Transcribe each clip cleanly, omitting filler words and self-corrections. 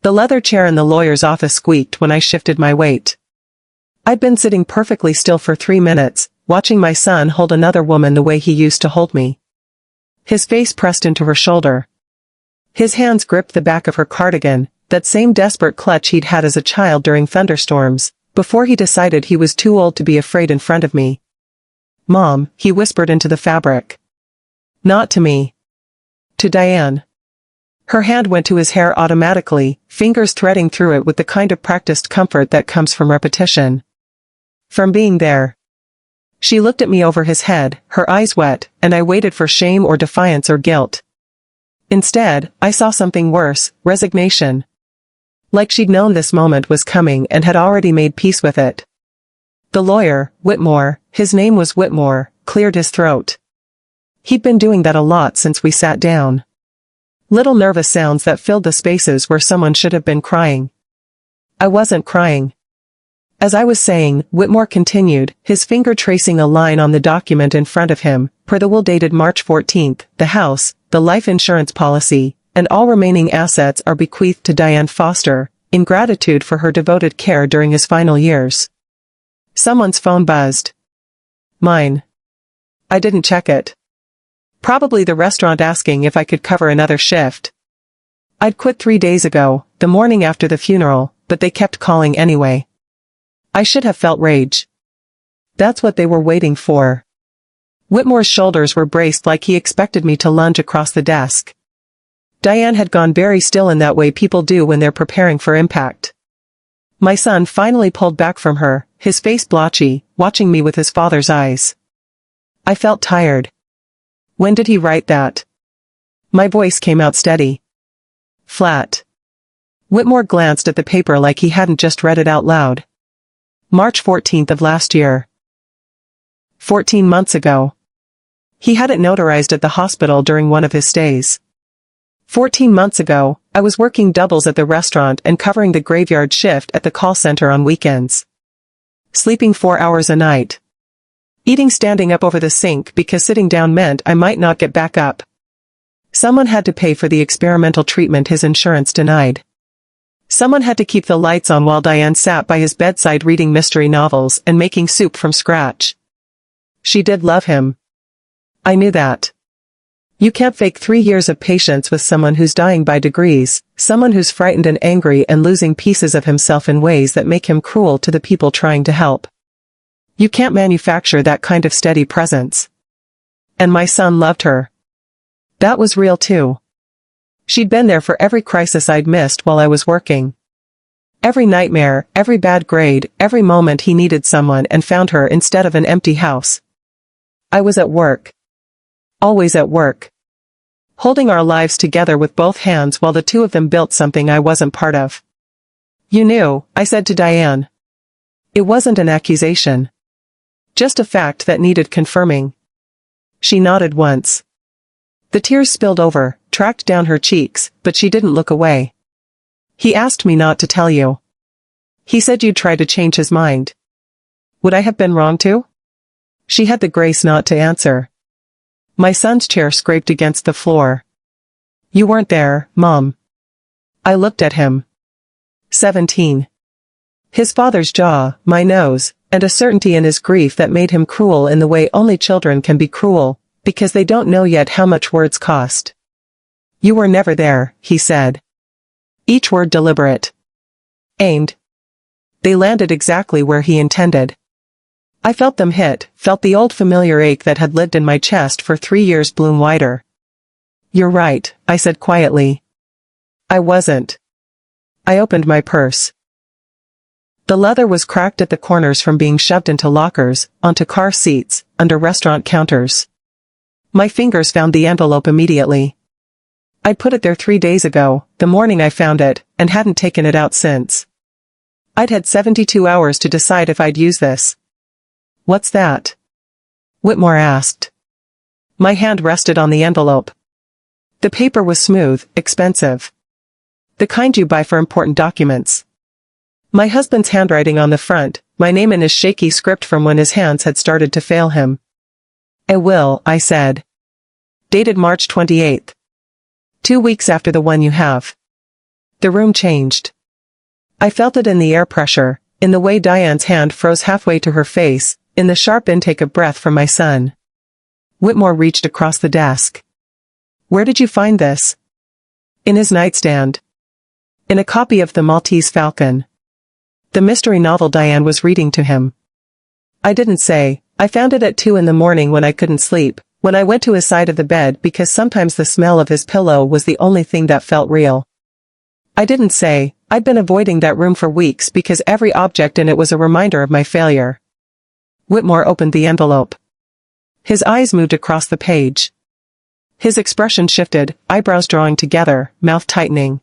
The leather chair in the lawyer's office squeaked when I shifted my weight. I'd been sitting perfectly still for 3 minutes, watching my son hold another woman the way he used to hold me. His face pressed into her shoulder. His hands gripped the back of her cardigan, that same desperate clutch he'd had as a child during thunderstorms, before he decided he was too old to be afraid in front of me. "Mom," he whispered into the fabric. Not to me. To Diane. Her hand went to his hair automatically, fingers threading through it with the kind of practiced comfort that comes from repetition. From being there. She looked at me over his head, her eyes wet, and I waited for shame or defiance or guilt. Instead, I saw something worse, resignation. Like she'd known this moment was coming and had already made peace with it. The lawyer, Whitmore, his name was Whitmore, cleared his throat. He'd been doing that a lot since we sat down. Little nervous sounds that filled the spaces where someone should have been crying. I wasn't crying. As I was saying, Whitmore continued, his finger tracing a line on the document in front of him, per the will dated March 14th, the house, the life insurance policy, and all remaining assets are bequeathed to Diane Foster, in gratitude for her devoted care during his final years. Someone's phone buzzed. Mine. I didn't check it. Probably the restaurant asking if I could cover another shift. I'd quit 3 days ago, the morning after the funeral, but they kept calling anyway. I should have felt rage. That's what they were waiting for. Whitmore's shoulders were braced like he expected me to lunge across the desk. Diane had gone very still in that way people do when they're preparing for impact. My son finally pulled back from her, his face blotchy, watching me with his father's eyes. I felt tired. When did he write that? My voice came out steady. Flat. Whitmore glanced at the paper like he hadn't just read it out loud. March 14th of last year. 14 months ago. He had it notarized at the hospital during one of his stays. 14 months ago, I was working doubles at the restaurant and covering the graveyard shift at the call center on weekends. Sleeping 4 hours a night. Eating standing up over the sink because sitting down meant I might not get back up. Someone had to pay for the experimental treatment his insurance denied. Someone had to keep the lights on while Diane sat by his bedside reading mystery novels and making soup from scratch. She did love him. I knew that. You can't fake 3 years of patience with someone who's dying by degrees, someone who's frightened and angry and losing pieces of himself in ways that make him cruel to the people trying to help. You can't manufacture that kind of steady presence. And my son loved her. That was real too. She'd been there for every crisis I'd missed while I was working. Every nightmare, every bad grade, every moment he needed someone and found her instead of an empty house. I was at work. Always at work. Holding our lives together with both hands while the two of them built something I wasn't part of. You knew, I said to Diane. It wasn't an accusation. Just a fact that needed confirming. She nodded once. The tears spilled over, tracked down her cheeks, but she didn't look away. He asked me not to tell you. He said you'd try to change his mind. Would I have been wrong to? She had the grace not to answer. My son's chair scraped against the floor. You weren't there, Mom. I looked at him. 17. His father's jaw, my nose, and a certainty in his grief that made him cruel in the way only children can be cruel, because they don't know yet how much words cost. You were never there, he said. Each word deliberate. Aimed. They landed exactly where he intended. I felt them hit, felt the old familiar ache that had lived in my chest for 3 years bloom wider. You're right, I said quietly. I wasn't. I opened my purse. The leather was cracked at the corners from being shoved into lockers, onto car seats, under restaurant counters. My fingers found the envelope immediately. I'd put it there 3 days ago, the morning I found it, and hadn't taken it out since. I'd had 72 hours to decide if I'd use this. What's that? Whitmore asked. My hand rested on the envelope. The paper was smooth, expensive. The kind you buy for important documents. My husband's handwriting on the front, my name in his shaky script from when his hands had started to fail him. A will, I said. Dated March 28th. 2 weeks after the one you have. The room changed. I felt it in the air pressure, in the way Diane's hand froze halfway to her face, in the sharp intake of breath from my son. Whitmore reached across the desk. "Where did you find this?" "In his nightstand. In a copy of The Maltese Falcon. The mystery novel Diane was reading to him." I didn't say. "I found it at 2 in the morning when I couldn't sleep, when I went to his side of the bed because sometimes the smell of his pillow was the only thing that felt real." I didn't say. "I'd been avoiding that room for weeks because every object in it was a reminder of my failure." Whitmore opened the envelope. His eyes moved across the page. His expression shifted, eyebrows drawing together, mouth tightening.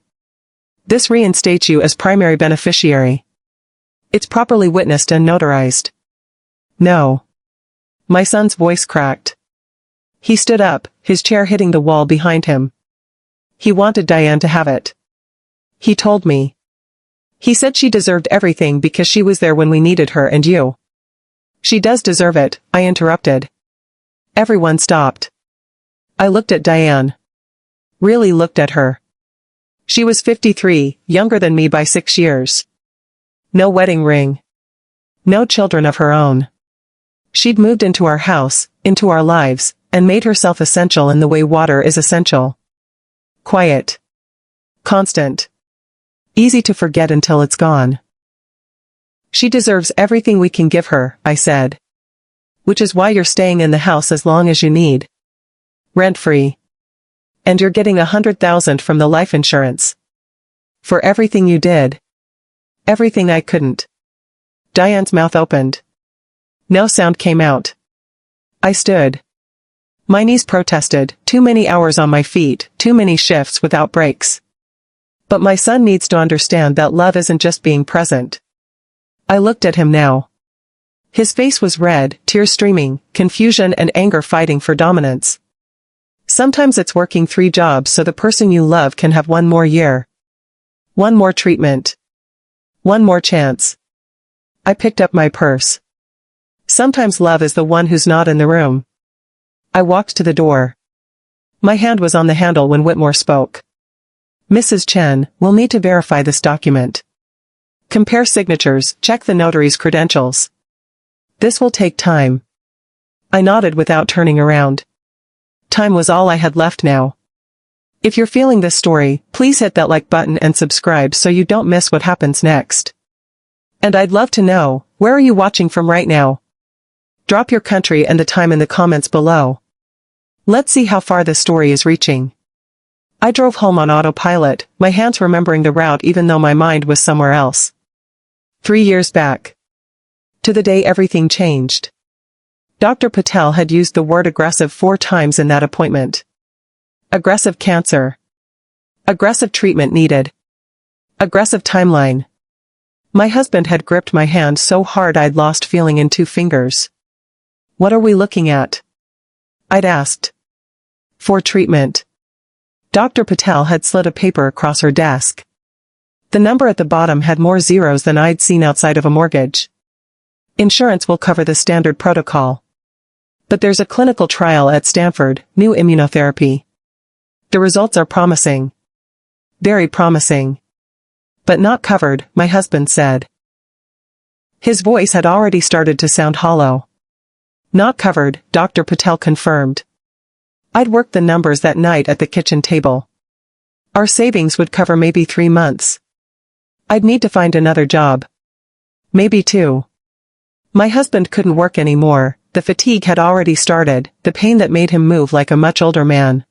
"This reinstates you as primary beneficiary. It's properly witnessed and notarized." "No." My son's voice cracked. He stood up, his chair hitting the wall behind him. "He wanted Diane to have it. He told me. He said she deserved everything because she was there when we needed her and you." "She does deserve it," I interrupted. Everyone stopped. I looked at Diane. Really looked at her. She was 53, younger than me by 6 years. No wedding ring. No children of her own. She'd moved into our house, into our lives, and made herself essential in the way water is essential. Quiet. Constant. Easy to forget until it's gone. "She deserves everything we can give her," I said. "Which is why you're staying in the house as long as you need. Rent-free. And you're getting $100,000 from the life insurance. For everything you did. Everything I couldn't." Diane's mouth opened. No sound came out. I stood. My knees protested, too many hours on my feet, too many shifts without breaks. But my son needs to understand that love isn't just being present. I looked at him now. His face was red, tears streaming, confusion and anger fighting for dominance. Sometimes it's working 3 jobs so the person you love can have 1 more year. 1 more treatment. 1 more chance. I picked up my purse. Sometimes love is the one who's not in the room. I walked to the door. My hand was on the handle when Whitmore spoke. "Mrs. Chen, we'll need to verify this document. Compare signatures, check the notary's credentials. This will take time." I nodded without turning around. Time was all I had left now. If you're feeling this story, please hit that like button and subscribe so you don't miss what happens next. And I'd love to know, where are you watching from right now? Drop your country and the time in the comments below. Let's see how far this story is reaching. I drove home on autopilot, my hands remembering the route even though my mind was somewhere else. 3 years back. To the day everything changed. Dr. Patel had used the word aggressive 4 times in that appointment. Aggressive cancer. Aggressive treatment needed. Aggressive timeline. My husband had gripped my hand so hard I'd lost feeling in 2 fingers. "What are we looking at?" I'd asked. "For treatment." Dr. Patel had slid a paper across her desk. The number at the bottom had more zeros than I'd seen outside of a mortgage. "Insurance will cover the standard protocol. But there's a clinical trial at Stanford, new immunotherapy. The results are promising. Very promising. But not covered," my husband said. His voice had already started to sound hollow. "Not covered," Dr. Patel confirmed. I'd worked the numbers that night at the kitchen table. Our savings would cover maybe 3 months. I'd need to find another job. Maybe 2. My husband couldn't work anymore, the fatigue had already started, the pain that made him move like a much older man.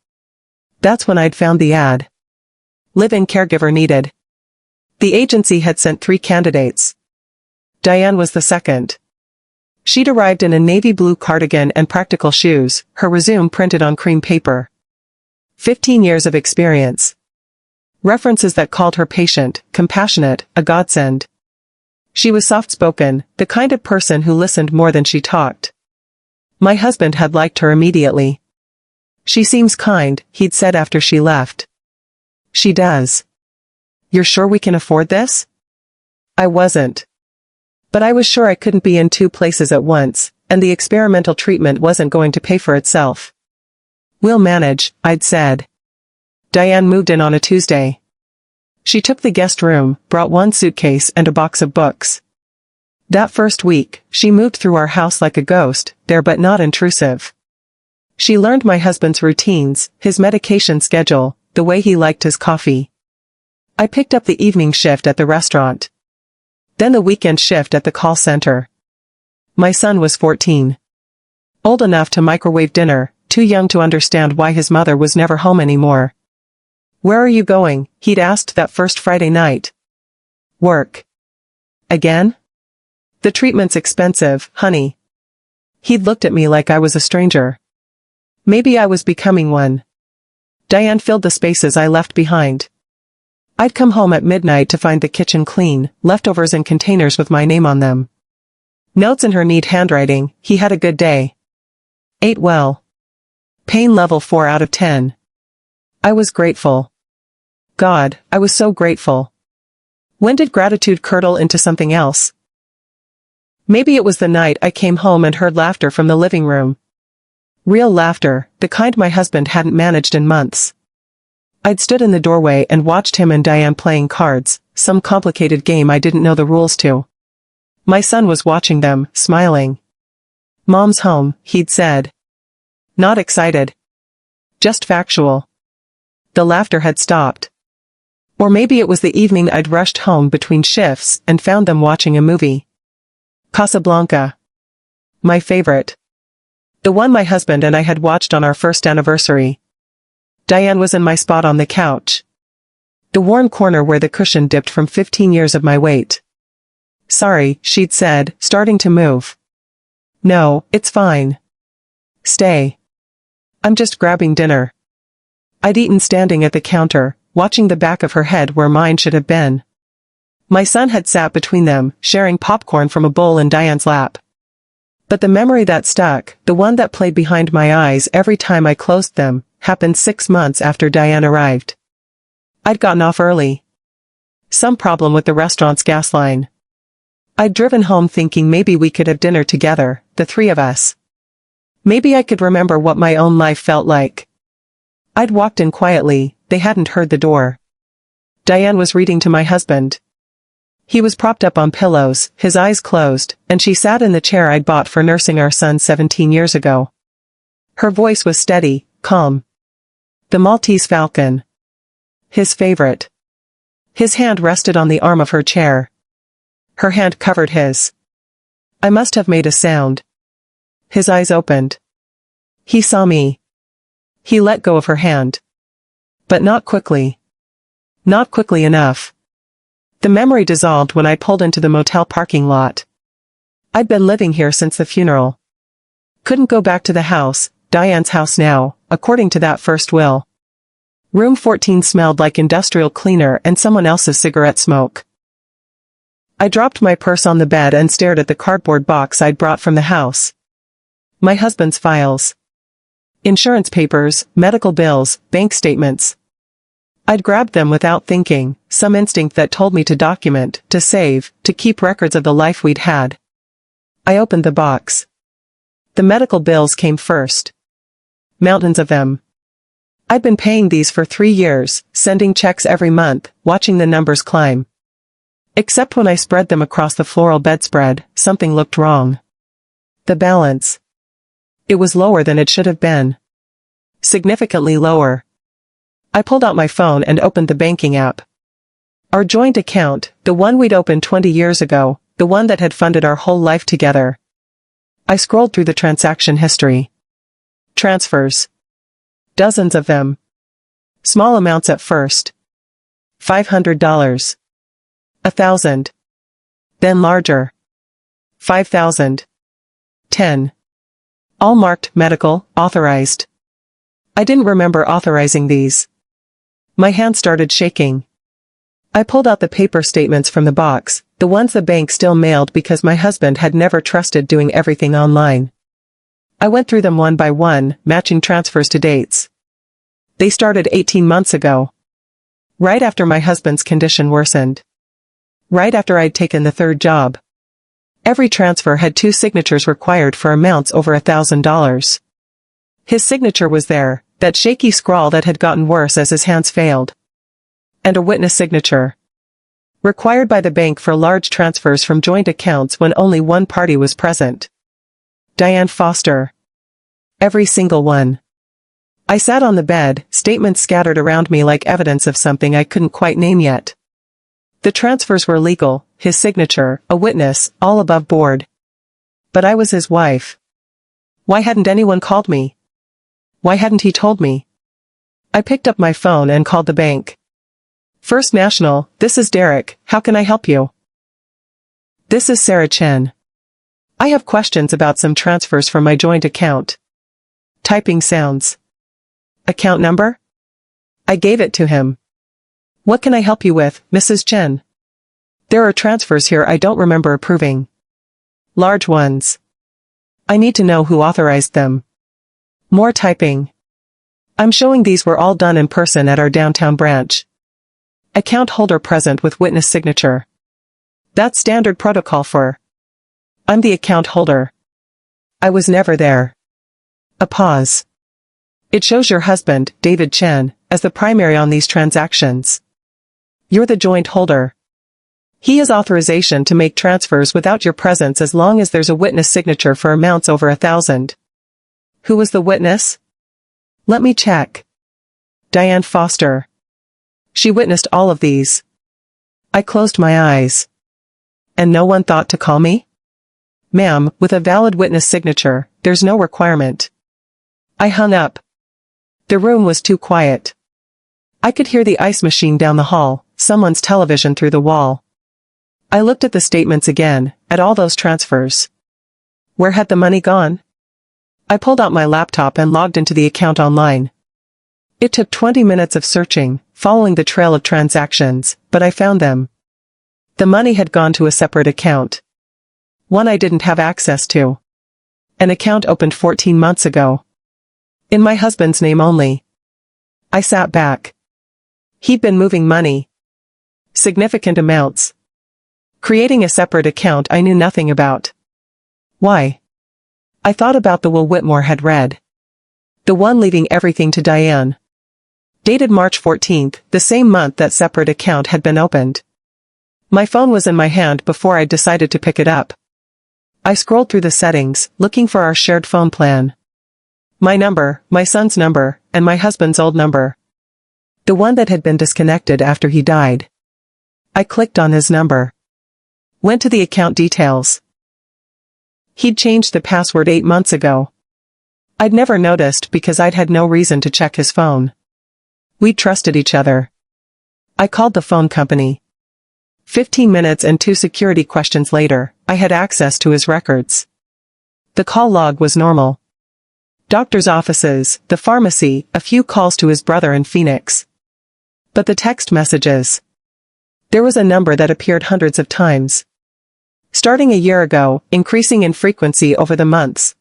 That's when I'd found the ad. Live-in caregiver needed. The agency had sent 3 candidates. Diane was the second. She'd arrived in a navy blue cardigan and practical shoes, her resume printed on cream paper. 15 years of experience. References that called her patient, compassionate, a godsend. She was soft-spoken, the kind of person who listened more than she talked. My husband had liked her immediately. "She seems kind," he'd said after she left. "She does. You're sure we can afford this?" I wasn't. But I was sure I couldn't be in 2 places at once, and the experimental treatment wasn't going to pay for itself. "We'll manage," I'd said. Diane moved in on a Tuesday. She took the guest room, brought one suitcase and a box of books. That first week, she moved through our house like a ghost, there but not intrusive. She learned my husband's routines, his medication schedule, the way he liked his coffee. I picked up the evening shift at the restaurant. Then the weekend shift at the call center. My son was 14. Old enough to microwave dinner, too young to understand why his mother was never home anymore. "Where are you going?" he'd asked that first Friday night. "Work." "Again?" "The treatment's expensive, honey." He'd looked at me like I was a stranger. Maybe I was becoming one. Diane filled the spaces I left behind. I'd come home at midnight to find the kitchen clean, leftovers in containers with my name on them. Notes in her neat handwriting, "He had a good day. Ate well. Pain level 4 out of 10. I was grateful. God, I was so grateful. When did gratitude curdle into something else? Maybe it was the night I came home and heard laughter from the living room. Real laughter, the kind my husband hadn't managed in months. I'd stood in the doorway and watched him and Diane playing cards, some complicated game I didn't know the rules to. My son was watching them, smiling. "Mom's home," he'd said. Not excited. Just factual. The laughter had stopped. Or maybe it was the evening I'd rushed home between shifts and found them watching a movie. Casablanca. My favorite. The one my husband and I had watched on our first anniversary. Diane was in my spot on the couch. The worn corner where the cushion dipped from 15 years of my weight. "Sorry," she'd said, starting to move. "No, it's fine. Stay. I'm just grabbing dinner." I'd eaten standing at the counter, watching the back of her head where mine should have been. My son had sat between them, sharing popcorn from a bowl in Diane's lap. But the memory that stuck, the one that played behind my eyes every time I closed them, happened 6 months after Diane arrived. I'd gotten off early. Some problem with the restaurant's gas line. I'd driven home thinking maybe we could have dinner together, the three of us. Maybe I could remember what my own life felt like. I'd walked in quietly, they hadn't heard the door. Diane was reading to my husband. He was propped up on pillows, his eyes closed, and she sat in the chair I'd bought for nursing our son 17 years ago. Her voice was steady, calm. The Maltese Falcon. His favorite. His hand rested on the arm of her chair. Her hand covered his. I must have made a sound. His eyes opened. He saw me. He let go of her hand. But not quickly. Not quickly enough. The memory dissolved when I pulled into the motel parking lot. I'd been living here since the funeral. Couldn't go back to the house, Diane's house now, according to that first will. Room 14 smelled like industrial cleaner and someone else's cigarette smoke. I dropped my purse on the bed and stared at the cardboard box I'd brought from the house. My husband's files. Insurance papers, medical bills, bank statements. I'd grabbed them without thinking, some instinct that told me to document, to save, to keep records of the life we'd had. I opened the box. The medical bills came first. Mountains of them. I'd been paying these for 3 years, sending checks every month, watching the numbers climb. Except when I spread them across the floral bedspread, something looked wrong. The balance. It was lower than it should have been. Significantly lower. I pulled out my phone and opened the banking app. Our joint account, the one we'd opened 20 years ago, the one that had funded our whole life together. I scrolled through the transaction history. Transfers. Dozens of them. Small amounts at first. $500. 1,000. Then larger. 5,000. 10. All marked medical, authorized. I didn't remember authorizing these. My hand started shaking. I pulled out the paper statements from the box, the ones the bank still mailed because my husband had never trusted doing everything online. I went through them one by one, matching transfers to dates. They started 18 months ago. Right after my husband's condition worsened. Right after I'd taken the third job. Every transfer had 2 signatures required for amounts over $1,000. His signature was there, that shaky scrawl that had gotten worse as his hands failed. and a witness signature. Required by the bank for large transfers from joint accounts when only one party was present. Diane Foster. Every single one. I sat on the bed, statements scattered around me like evidence of something I couldn't quite name yet. The transfers were legal, his signature, a witness, all above board. But I was his wife. Why hadn't anyone called me? Why hadn't he told me? I picked up my phone and called the bank. First National, this is Derek, how can I help you? This is Sarah Chen. I have questions about some transfers from my joint account. Typing sounds. Account number? I gave it to him. What can I help you with, Mrs. Chen? There are transfers here I don't remember approving. Large ones. I need to know who authorized them. More typing. I'm showing these were all done in person at our downtown branch. Account holder present with witness signature. That's standard protocol for. I'm the account holder. I was never there. A pause. It shows your husband, David Chen, as the primary on these transactions. You're the joint holder. He has authorization to make transfers without your presence as long as there's a witness signature for amounts over 1,000. Who was the witness? Let me check. Diane Foster. She witnessed all of these. I closed my eyes. And no one thought to call me? Ma'am, with a valid witness signature, there's no requirement. I hung up. The room was too quiet. I could hear the ice machine down the hall, someone's television through the wall. I looked at the statements again, at all those transfers. Where had the money gone? I pulled out my laptop and logged into the account online. It took 20 minutes of searching, following the trail of transactions, but I found them. The money had gone to a separate account. One I didn't have access to. An account opened 14 months ago. In my husband's name only. I sat back. He'd been moving money. Significant amounts. Creating a separate account I knew nothing about. Why? I thought about the will Whitmore had read. The one leaving everything to Diane. Dated March 14th, the same month that separate account had been opened. My phone was in my hand before I decided to pick it up. I scrolled through the settings, looking for our shared phone plan. My number, my son's number, and my husband's old number. The one that had been disconnected after he died. I clicked on his number. Went to the account details. He'd changed the password 8 months ago. I'd never noticed because I'd had no reason to check his phone. We trusted each other. I called the phone company. 15 minutes and 2 security questions later, I had access to his records. The call log was normal. Doctor's offices, the pharmacy, a few calls to his brother in Phoenix. But the text messages. There was a number that appeared hundreds of times. Starting a year ago, increasing in frequency over the months.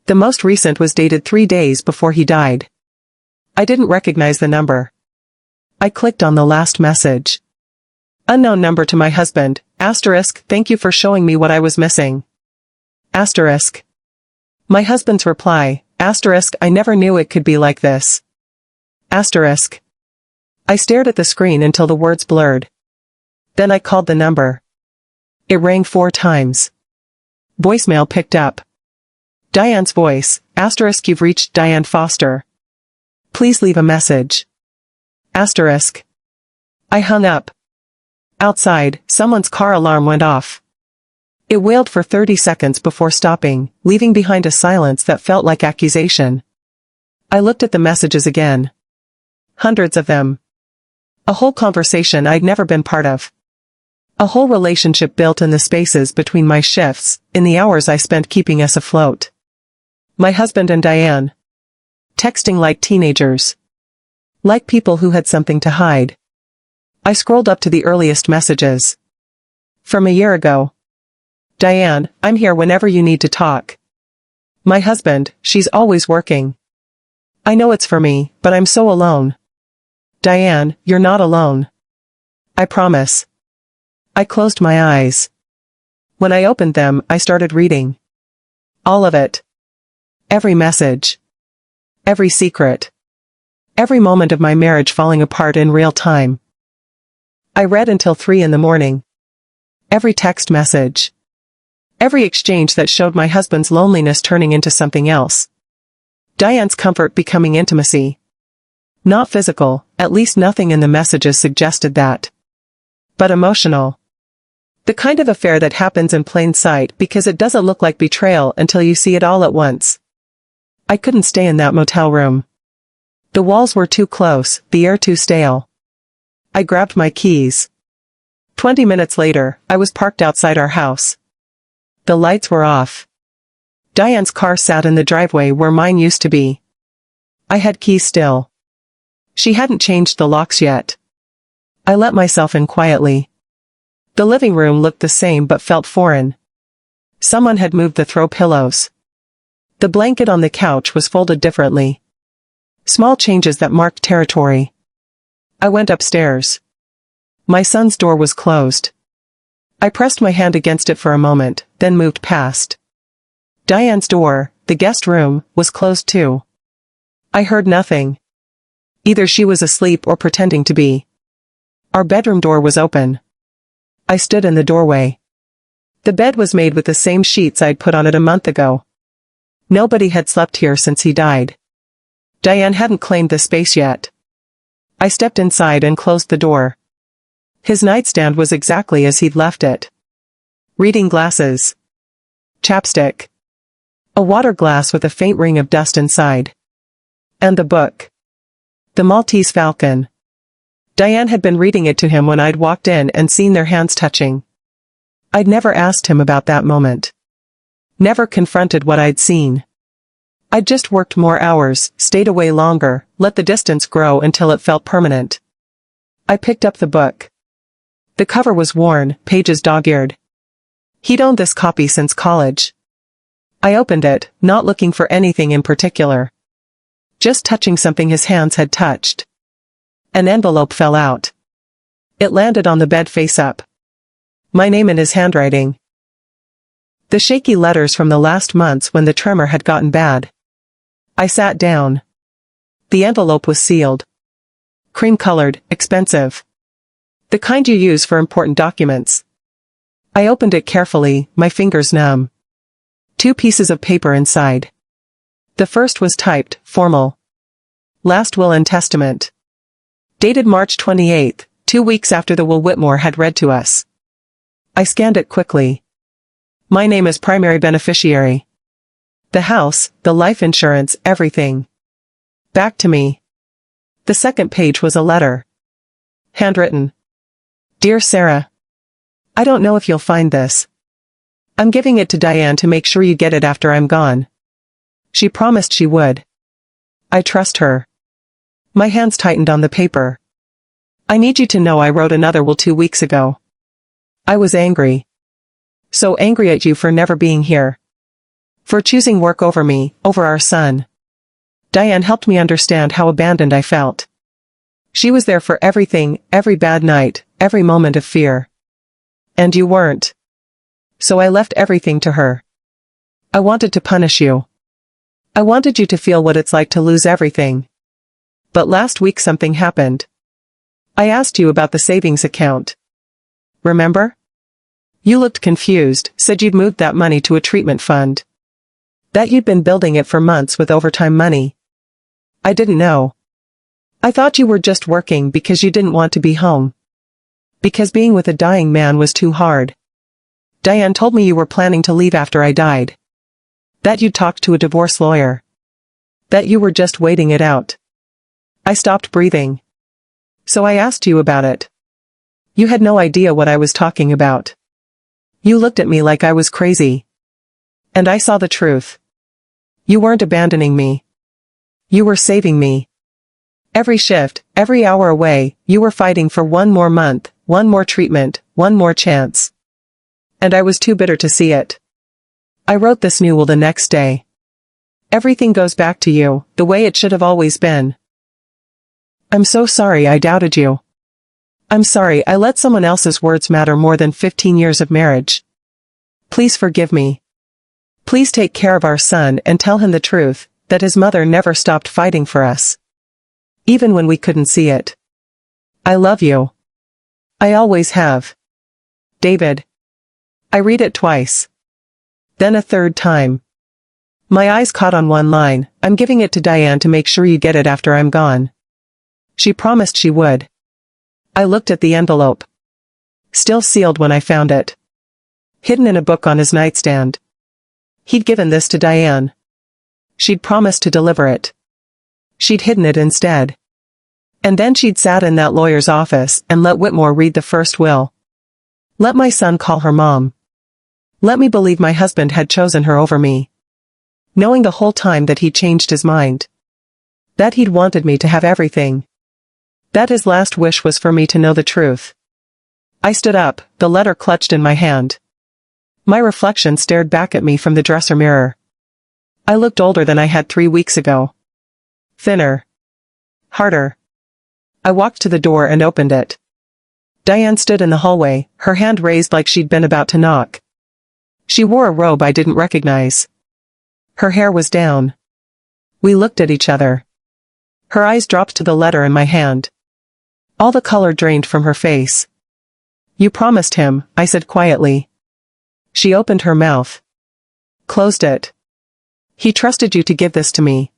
The most recent was dated 3 days before he died. I didn't recognize the number. I clicked on the last message. Unknown number to my husband, asterisk, thank you for showing me what I was missing. Asterisk. My husband's reply, asterisk, I never knew it could be like this. Asterisk. I stared at the screen until the words blurred. Then I called the number. It rang 4 times. Voicemail picked up. Diane's voice, asterisk, you've reached Diane Foster. Please leave a message. Asterisk. I hung up. Outside, someone's car alarm went off. It wailed for 30 seconds before stopping, leaving behind a silence that felt like accusation. I looked at the messages again. Hundreds of them. A whole conversation I'd never been part of. A whole relationship built in the spaces between my shifts, in the hours I spent keeping us afloat. My husband and Diane. Texting like teenagers. Like people who had something to hide. I scrolled up to the earliest messages. From a year ago. Diane, I'm here whenever you need to talk. My husband, she's always working. I know it's for me, but I'm so alone. Diane, you're not alone. I promise. I closed my eyes. When I opened them, I started reading. All of it. Every message. Every secret. Every moment of my marriage falling apart in real time. I read until 3 in the morning. Every text message. Every exchange that showed my husband's loneliness turning into something else. Diane's comfort becoming intimacy. Not physical, at least nothing in the messages suggested that. But emotional. The kind of affair that happens in plain sight because it doesn't look like betrayal until you see it all at once. I couldn't stay in that motel room. The walls were too close, the air too stale. I grabbed my keys. 20 minutes later, I was parked outside our house. The lights were off. Diane's car sat in the driveway where mine used to be. I had keys still. She hadn't changed the locks yet. I let myself in quietly. The living room looked the same but felt foreign. Someone had moved the throw pillows. The blanket on the couch was folded differently. Small changes that marked territory. I went upstairs. My son's door was closed. I pressed my hand against it for a moment, then moved past. Diane's door, the guest room, was closed too. I heard nothing. Either she was asleep or pretending to be. Our bedroom door was open. I stood in the doorway. The bed was made with the same sheets I'd put on it a month ago. Nobody had slept here since he died. Diane hadn't claimed the space yet. I stepped inside and closed the door. His nightstand was exactly as he'd left it. Reading glasses. Chapstick. A water glass with a faint ring of dust inside. And the book. The Maltese Falcon. Diane had been reading it to him when I'd walked in and seen their hands touching. I'd never asked him about that moment. Never confronted what I'd seen. I'd just worked more hours, stayed away longer, let the distance grow until it felt permanent. I picked up the book. The cover was worn, pages dog-eared. He'd owned this copy since college. I opened it, not looking for anything in particular. Just touching something his hands had touched. An envelope fell out. It landed on the bed face up. My name in his handwriting. The shaky letters from the last months when the tremor had gotten bad. I sat down. The envelope was sealed. Cream-colored, expensive. The kind you use for important documents. I opened it carefully, my fingers numb. 2 pieces of paper inside. The first was typed, formal. Last will and testament. Dated March 28th, 2 weeks after the will Whitmore had read to us. I scanned it quickly. My name is primary beneficiary. The house, the life insurance, everything. Back to me. The second page was a letter. Handwritten. Dear Sarah. I don't know if you'll find this. I'm giving it to Diane to make sure you get it after I'm gone. She promised she would. I trust her. My hands tightened on the paper. I need you to know I wrote another will 2 weeks ago. I was angry. So angry at you for never being here. For choosing work over me, over our son. Diane helped me understand how abandoned I felt. She was there for everything, every bad night, every moment of fear. And you weren't. So I left everything to her. I wanted to punish you. I wanted you to feel what it's like to lose everything. But last week something happened. I asked you about the savings account. Remember? You looked confused, said you'd moved that money to a treatment fund. That you'd been building it for months with overtime money. I didn't know. I thought you were just working because you didn't want to be home. Because being with a dying man was too hard. Diane told me you were planning to leave after I died. That you'd talked to a divorce lawyer. That you were just waiting it out. I stopped breathing. So I asked you about it. You had no idea what I was talking about. You looked at me like I was crazy. And I saw the truth. You weren't abandoning me. You were saving me. Every shift, every hour away, you were fighting for one more month, one more treatment, one more chance. And I was too bitter to see it. I wrote this new will the next day. Everything goes back to you, the way it should have always been. I'm so sorry I doubted you. I'm sorry I let someone else's words matter more than 15 years of marriage. Please forgive me. Please take care of our son and tell him the truth, that his mother never stopped fighting for us. Even when we couldn't see it. I love you. I always have. David. I read it twice. Then a third time. My eyes caught on one line, I'm giving it to Diane to make sure you get it after I'm gone. She promised she would. I looked at the envelope. Still sealed when I found it. Hidden in a book on his nightstand. He'd given this to Diane. She'd promised to deliver it. She'd hidden it instead. And then she'd sat in that lawyer's office and let Whitmore read the first will. Let my son call her mom. Let me believe my husband had chosen her over me. Knowing the whole time that he'd changed his mind. That he'd wanted me to have everything. That his last wish was for me to know the truth. I stood up, the letter clutched in my hand. My reflection stared back at me from the dresser mirror. I looked older than I had 3 weeks ago. Thinner. Harder. I walked to the door and opened it. Diane stood in the hallway, her hand raised like she'd been about to knock. She wore a robe I didn't recognize. Her hair was down. We looked at each other. Her eyes dropped to the letter in my hand. All the color drained from her face. You promised him, I said quietly. She opened her mouth. Closed it. He trusted you to give this to me.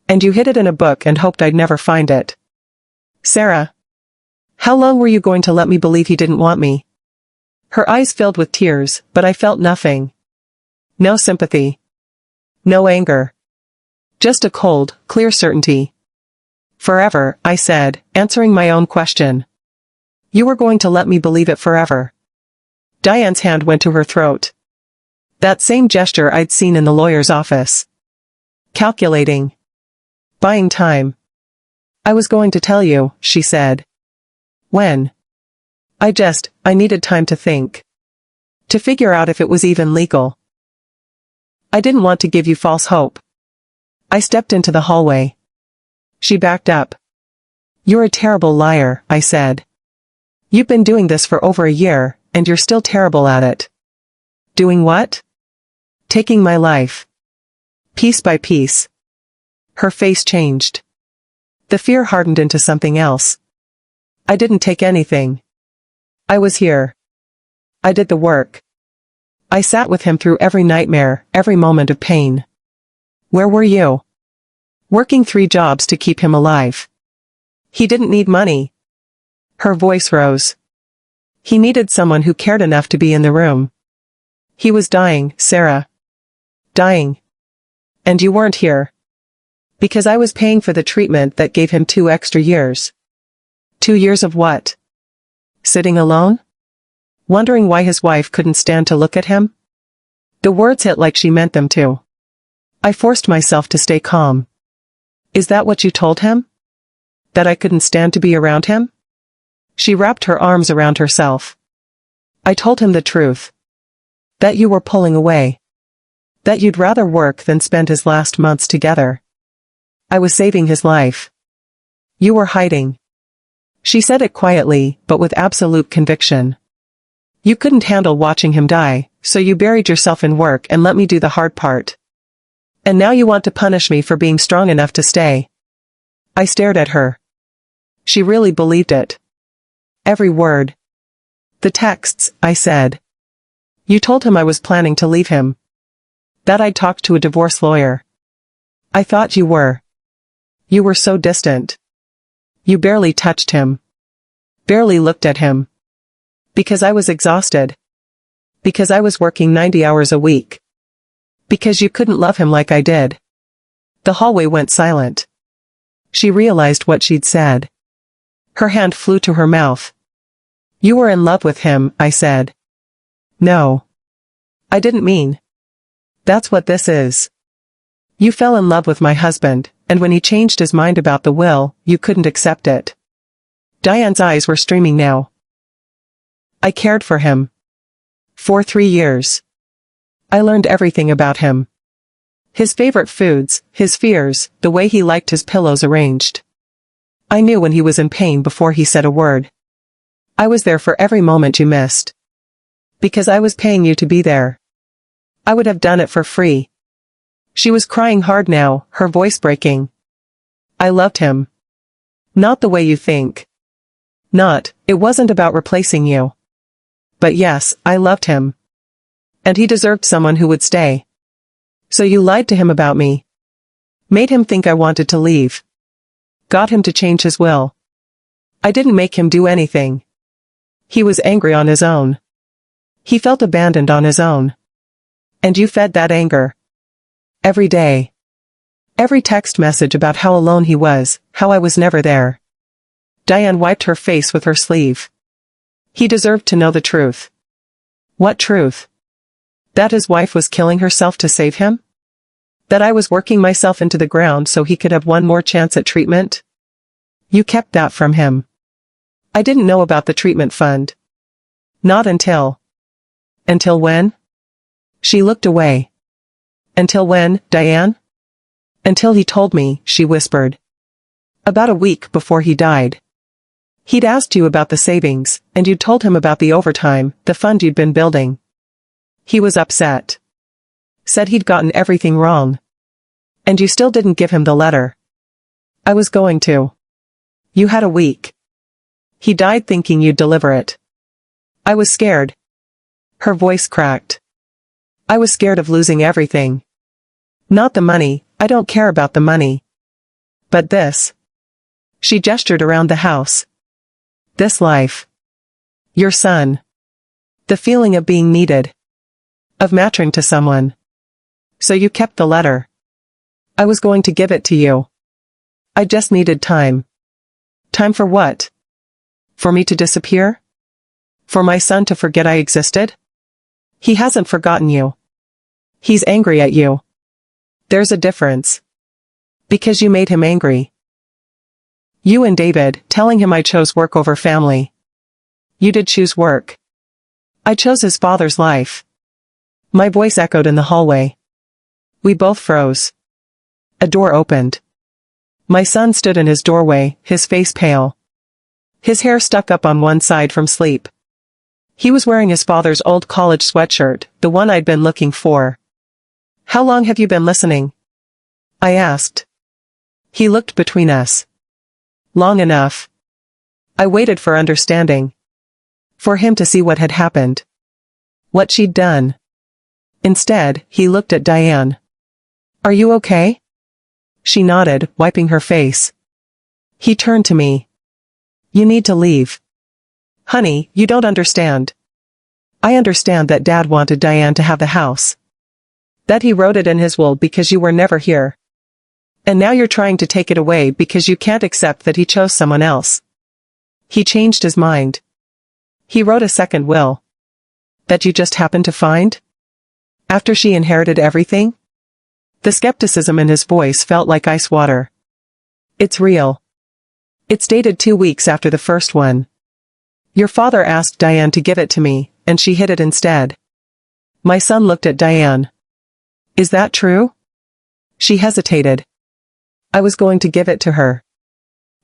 And you hid it in a book and hoped I'd never find it. Sarah. How long were you going to let me believe he didn't want me? Her eyes filled with tears, but I felt nothing. No sympathy. No anger. Just a cold, clear certainty. Forever, I said, answering my own question. You were going to let me believe it forever. Diane's hand went to her throat. That same gesture I'd seen in the lawyer's office. Calculating. Buying time. I was going to tell you, she said. When? I needed time to think. To figure out if it was even legal. I didn't want to give you false hope. I stepped into the hallway. She backed up. You're a terrible liar, I said. You've been doing this for over a year, and you're still terrible at it. Doing what? Taking my life. Piece by piece. Her face changed. The fear hardened into something else. I didn't take anything. I was here. I did the work. I sat with him through every nightmare, every moment of pain. Where were you? Working 3 jobs to keep him alive. He didn't need money. Her voice rose. He needed someone who cared enough to be in the room. He was dying, Sarah. Dying. And you weren't here. Because I was paying for the treatment that gave him 2 extra years. 2 years of what? Sitting alone? Wondering why his wife couldn't stand to look at him? The words hit like she meant them to. I forced myself to stay calm. Is that what you told him? That I couldn't stand to be around him? She wrapped her arms around herself. I told him the truth. That you were pulling away. That you'd rather work than spend his last months together. I was saving his life. You were hiding. She said it quietly, but with absolute conviction. You couldn't handle watching him die, so you buried yourself in work and let me do the hard part. And now you want to punish me for being strong enough to stay. I stared at her. She really believed it. Every word. The texts, I said. You told him I was planning to leave him. That I'd talked to a divorce lawyer. I thought you were. You were so distant. You barely touched him. Barely looked at him. Because I was exhausted. Because I was working 90 hours a week. Because you couldn't love him like I did. The hallway went silent. She realized what she'd said. Her hand flew to her mouth. You were in love with him, I said. No. I didn't mean. That's what this is. You fell in love with my husband, and when he changed his mind about the will, you couldn't accept it. Diane's eyes were streaming now. I cared for him. For 3 years. I learned everything about him. His favorite foods, his fears, the way he liked his pillows arranged. I knew when he was in pain before he said a word. I was there for every moment you missed. Because I was paying you to be there. I would have done it for free. She was crying hard now, her voice breaking. I loved him. Not the way you think. It wasn't about replacing you. But yes, I loved him. And he deserved someone who would stay. So you lied to him about me. Made him think I wanted to leave. Got him to change his will. I didn't make him do anything. He was angry on his own. He felt abandoned on his own. And you fed that anger. Every day. Every text message about how alone he was, how I was never there. Diane wiped her face with her sleeve. He deserved to know the truth. What truth? That his wife was killing herself to save him? That I was working myself into the ground so he could have one more chance at treatment? You kept that from him. I didn't know about the treatment fund. Not until. Until when? She looked away. Until when, Diane? Until he told me, she whispered. About a week before he died. He'd asked you about the savings, and you'd told him about the overtime, the fund you'd been building. He was upset. Said he'd gotten everything wrong. And you still didn't give him the letter. I was going to. You had a week. He died thinking you'd deliver it. I was scared. Her voice cracked. I was scared of losing everything. Not the money, I don't care about the money. But this. She gestured around the house. This life. Your son. The feeling of being needed. Of mattering to someone. So you kept the letter. I was going to give it to you. I just needed time. Time for what? For me to disappear? For my son to forget I existed? He hasn't forgotten you. He's angry at you. There's a difference. Because you made him angry. You and David, telling him I chose work over family. You did choose work. I chose his father's life. My voice echoed in the hallway. We both froze. A door opened. My son stood in his doorway, his face pale. His hair stuck up on one side from sleep. He was wearing his father's old college sweatshirt, the one I'd been looking for. How long have you been listening? I asked. He looked between us. Long enough. I waited for understanding. For him to see what had happened. What she'd done. Instead, he looked at Diane. Are you okay? She nodded, wiping her face. He turned to me. You need to leave. Honey, you don't understand. I understand that Dad wanted Diane to have the house. That he wrote it in his will because you were never here. And now you're trying to take it away because you can't accept that he chose someone else. He changed his mind. He wrote a second will. That you just happened to find? After she inherited everything? The skepticism in his voice felt like ice water. It's real. It's dated 2 weeks after the first one. Your father asked Diane to give it to me, and she hid it instead. My son looked at Diane. Is that true? She hesitated. I was going to give it to her.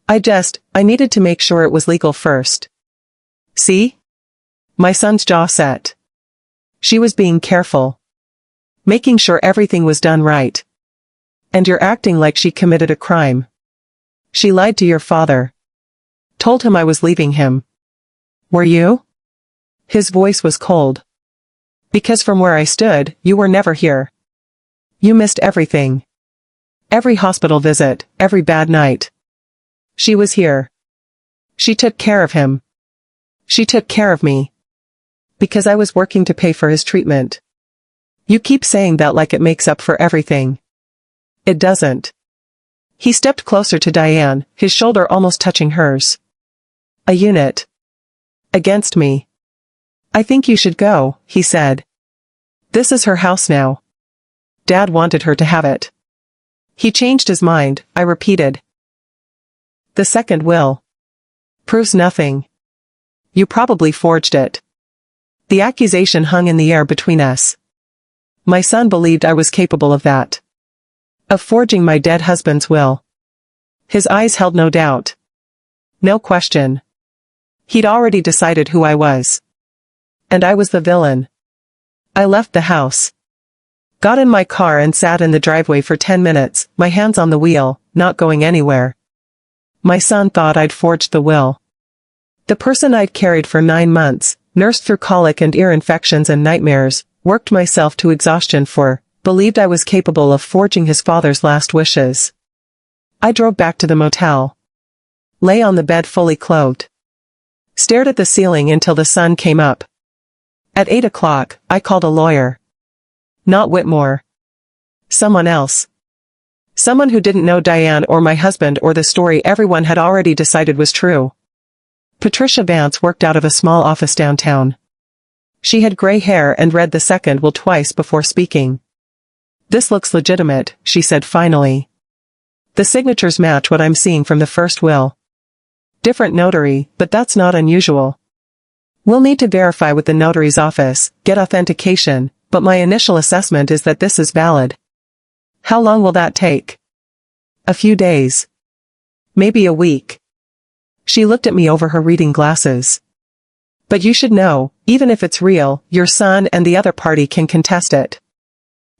I needed to make sure it was legal first. See? My son's jaw set. She was being careful. Making sure everything was done right. And you're acting like she committed a crime. She lied to your father. Told him I was leaving him. Were you? His voice was cold. Because from where I stood, you were never here. You missed everything. Every hospital visit, every bad night. She was here. She took care of him. She took care of me. Because I was working to pay for his treatment. You keep saying that like it makes up for everything. It doesn't. He stepped closer to Diane, his shoulder almost touching hers. A unit. Against me. I think you should go, he said. This is her house now. Dad wanted her to have it. He changed his mind, I repeated. The second will. Proves nothing. You probably forged it. The accusation hung in the air between us. My son believed I was capable of that. Of forging my dead husband's will. His eyes held no doubt. No question. He'd already decided who I was. And I was the villain. I left the house. Got in my car and sat in the driveway for 10 minutes, my hands on the wheel, not going anywhere. My son thought I'd forged the will. The person I'd carried for 9 months, nursed through colic and ear infections and nightmares, worked myself to exhaustion for, believed I was capable of forging his father's last wishes. I drove back to the motel. Lay on the bed fully clothed. Stared at the ceiling until the sun came up. At 8 o'clock, I called a lawyer. Not Whitmore. Someone else. Someone who didn't know Diane or my husband or the story everyone had already decided was true. Patricia Vance worked out of a small office downtown. She had gray hair and read the second will twice before speaking. "This looks legitimate," she said finally. "The signatures match what I'm seeing from the first will. Different notary, but that's not unusual. We'll need to verify with the notary's office, get authentication, but my initial assessment is that this is valid." "How long will that take?" "A few days. Maybe a week." She looked at me over her reading glasses. "But you should know, even if it's real, your son and the other party can contest it.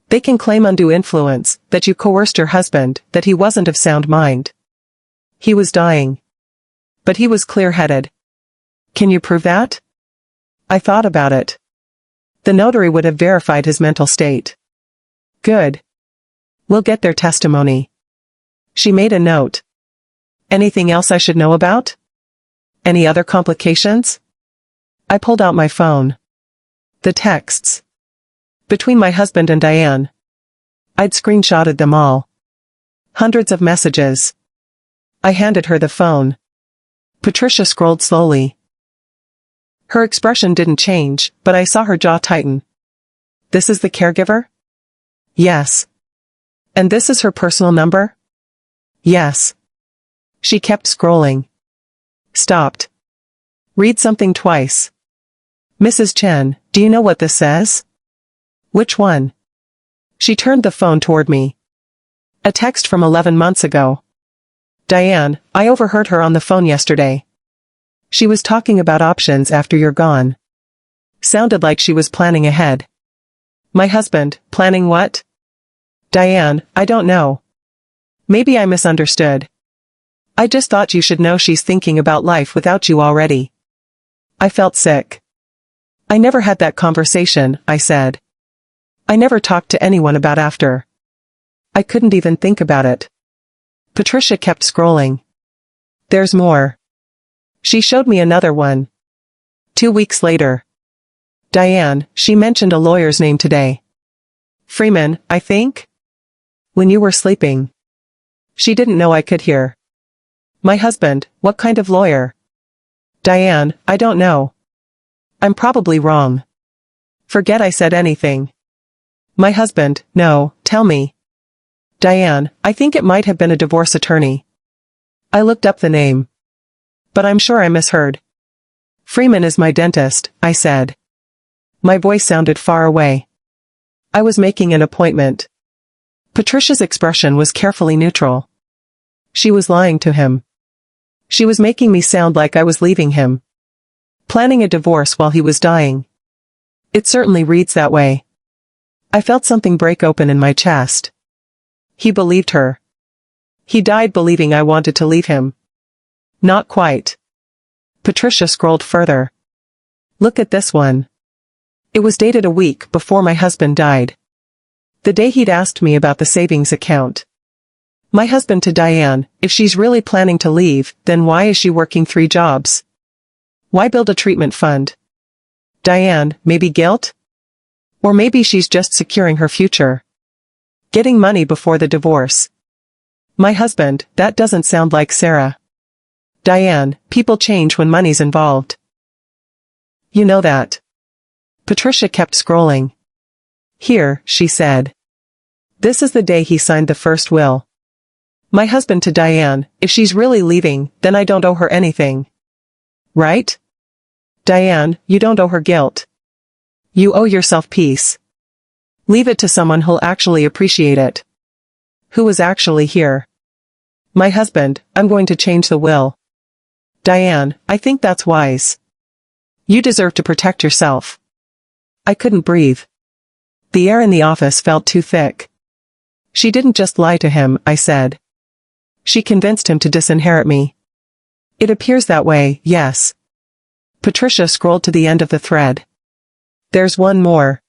They can claim undue influence, that you coerced your husband, that he wasn't of sound mind. He was dying. But he was clear-headed. Can you prove that?" I thought about it. The notary would have verified his mental state. "Good. We'll get their testimony." She made a note. "Anything else I should know about? Any other complications?" I pulled out my phone. The texts. Between my husband and Diane. I'd screenshotted them all. Hundreds of messages. I handed her the phone. Patricia scrolled slowly. Her expression didn't change, but I saw her jaw tighten. "This is the caregiver?" "Yes." "And this is her personal number?" "Yes." She kept scrolling. Stopped. "Read something twice." "Mrs. Chen, do you know what this says?" "Which one?" She turned the phone toward me. "A text from 11 months ago. Diane, I overheard her on the phone yesterday. She was talking about options after you're gone. Sounded like she was planning ahead." "My husband, planning what?" "Diane, I don't know. Maybe I misunderstood. I just thought you should know she's thinking about life without you already." I felt sick. "I never had that conversation," I said. "I never talked to anyone about after. I couldn't even think about it." Patricia kept scrolling. "There's more." She showed me another one. 2 weeks later. "Diane, she mentioned a lawyer's name today. Freeman, I think? When you were sleeping. She didn't know I could hear." "My husband, what kind of lawyer?" "Diane, I don't know. I'm probably wrong. Forget I said anything." "My husband, no, tell me." "Diane, I think it might have been a divorce attorney." I looked up the name. "But I'm sure I misheard." "Freeman is my dentist," I said. My voice sounded far away. I was making an appointment. Patricia's expression was carefully neutral. She was lying to him. She was making me sound like I was leaving him. Planning a divorce while he was dying. It certainly reads that way. I felt something break open in my chest. He believed her. He died believing I wanted to leave him. Not quite. Patricia scrolled further. "Look at this one." It was dated a week before my husband died. The day he'd asked me about the savings account. My husband to Diane, if she's really planning to leave, then why is she working 3 jobs? Why build a treatment fund? Diane, maybe guilt? Or maybe she's just securing her future. Getting money before the divorce. My husband, that doesn't sound like Sarah. Diane, people change when money's involved. You know that. Patricia kept scrolling. "Here," she said. "This is the day he signed the first will. My husband to Diane, if she's really leaving, then I don't owe her anything. Right? Diane, you don't owe her guilt. You owe yourself peace. Leave it to someone who'll actually appreciate it. Who was actually here. My husband, I'm going to change the will. Diane, I think that's wise. You deserve to protect yourself." I couldn't breathe. The air in the office felt too thick. "She didn't just lie to him," I said. "She convinced him to disinherit me." "It appears that way, yes. Patricia scrolled to the end of the thread. There's one more.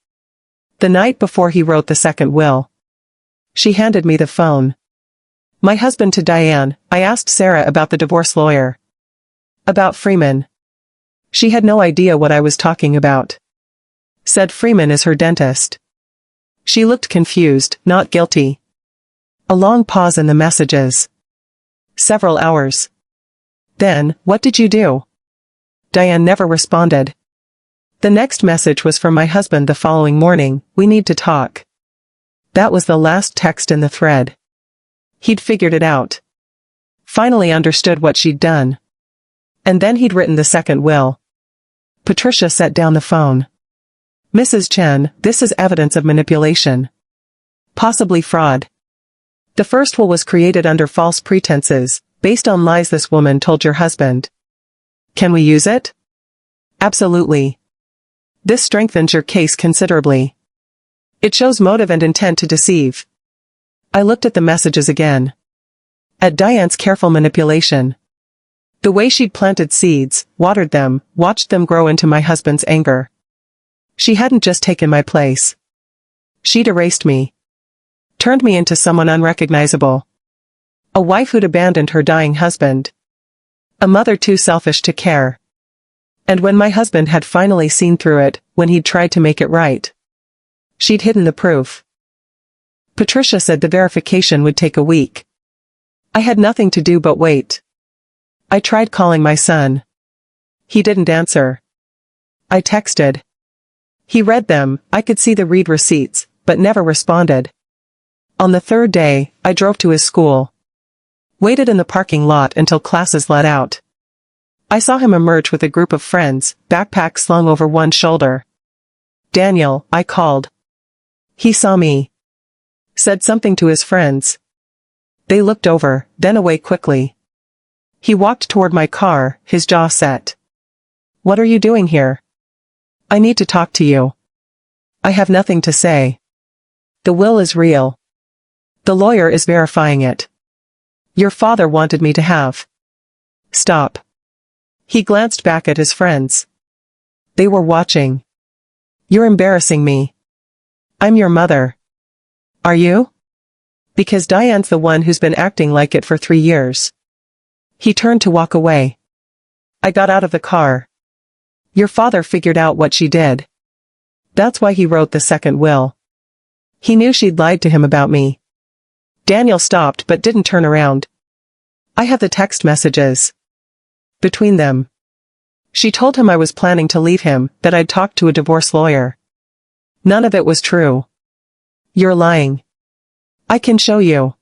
The night before he wrote the second will. She handed me the phone. My husband to Diane, I asked Sarah about the divorce lawyer. About Freeman. She had no idea what I was talking about. Said Freeman is her dentist. She looked confused, not guilty. A long pause in the messages. Several hours. Then, what did you do? Diane never responded. The next message was from my husband the following morning, we need to talk. That was the last text in the thread. He'd figured it out. Finally understood what she'd done. And then he'd written the second will. Patricia set down the phone. Mrs. Chen, this is evidence of manipulation. Possibly fraud. The first will was created under false pretenses, based on lies this woman told your husband. Can we use it? Absolutely. This strengthens your case considerably. It shows motive and intent to deceive. I looked at the messages again. At Diane's careful manipulation. The way she'd planted seeds, watered them, watched them grow into my husband's anger. She hadn't just taken my place. She'd erased me. Turned me into someone unrecognizable. A wife who'd abandoned her dying husband. A mother too selfish to care. And when my husband had finally seen through it, when he'd tried to make it right, she'd hidden the proof. Patricia said the verification would take a week. I had nothing to do but wait. I tried calling my son. He didn't answer. I texted. He read them, I could see the read receipts, but never responded. On the third day, I drove to his school. Waited in the parking lot until classes let out. I saw him emerge with a group of friends, backpack slung over one shoulder. Daniel, I called. He saw me. Said something to his friends. They looked over, then away quickly. He walked toward my car, his jaw set. What are you doing here? I need to talk to you. I have nothing to say. The will is real. The lawyer is verifying it. Your father wanted me to have. Stop. He glanced back at his friends. They were watching. You're embarrassing me. I'm your mother. Are you? Because Diane's the one who's been acting like it for 3 years. He turned to walk away. I got out of the car. Your father figured out what she did. That's why he wrote the second will. He knew she'd lied to him about me. Daniel stopped but didn't turn around. I have the text messages. Between them. She told him I was planning to leave him, that I'd talked to a divorce lawyer. None of it was true. You're lying. I can show you.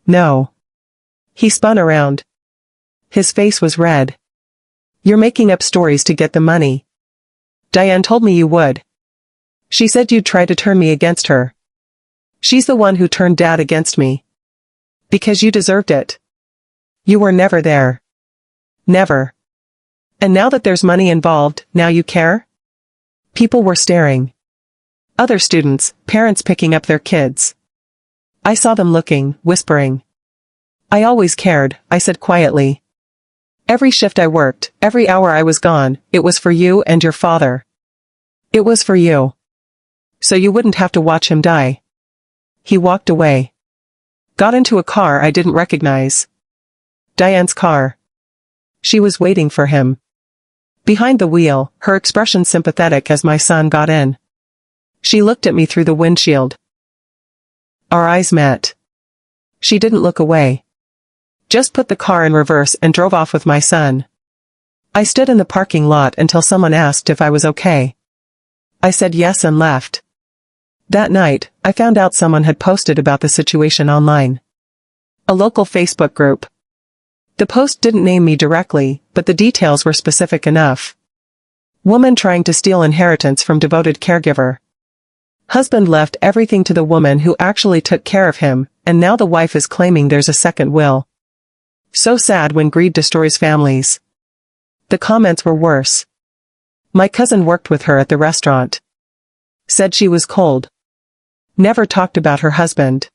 No. He spun around. His face was red. You're making up stories to get the money. Diane told me you would. She said you'd try to turn me against her. She's the one who turned Dad against me. Because you deserved it. You were never there. Never. And now that there's money involved, now you care? People were staring. Other students, parents picking up their kids. I saw them looking, whispering. I always cared, I said quietly. Every shift I worked, every hour I was gone, it was for you and your father. It was for you. So you wouldn't have to watch him die. He walked away. Got into a car I didn't recognize. Diane's car. She was waiting for him. Behind the wheel, her expression sympathetic as my son got in. She looked at me through the windshield. Our eyes met. She didn't look away. Just put the car in reverse and drove off with my son. I stood in the parking lot until someone asked if I was okay. I said yes and left. That night, I found out someone had posted about the situation online. A local Facebook group. The post didn't name me directly, but the details were specific enough. Woman trying to steal inheritance from devoted caregiver. Husband left everything to the woman who actually took care of him, and now the wife is claiming there's a second will. So sad when greed destroys families. The comments were worse. My cousin worked with her at the restaurant. Said she was cold. Never talked about her husband.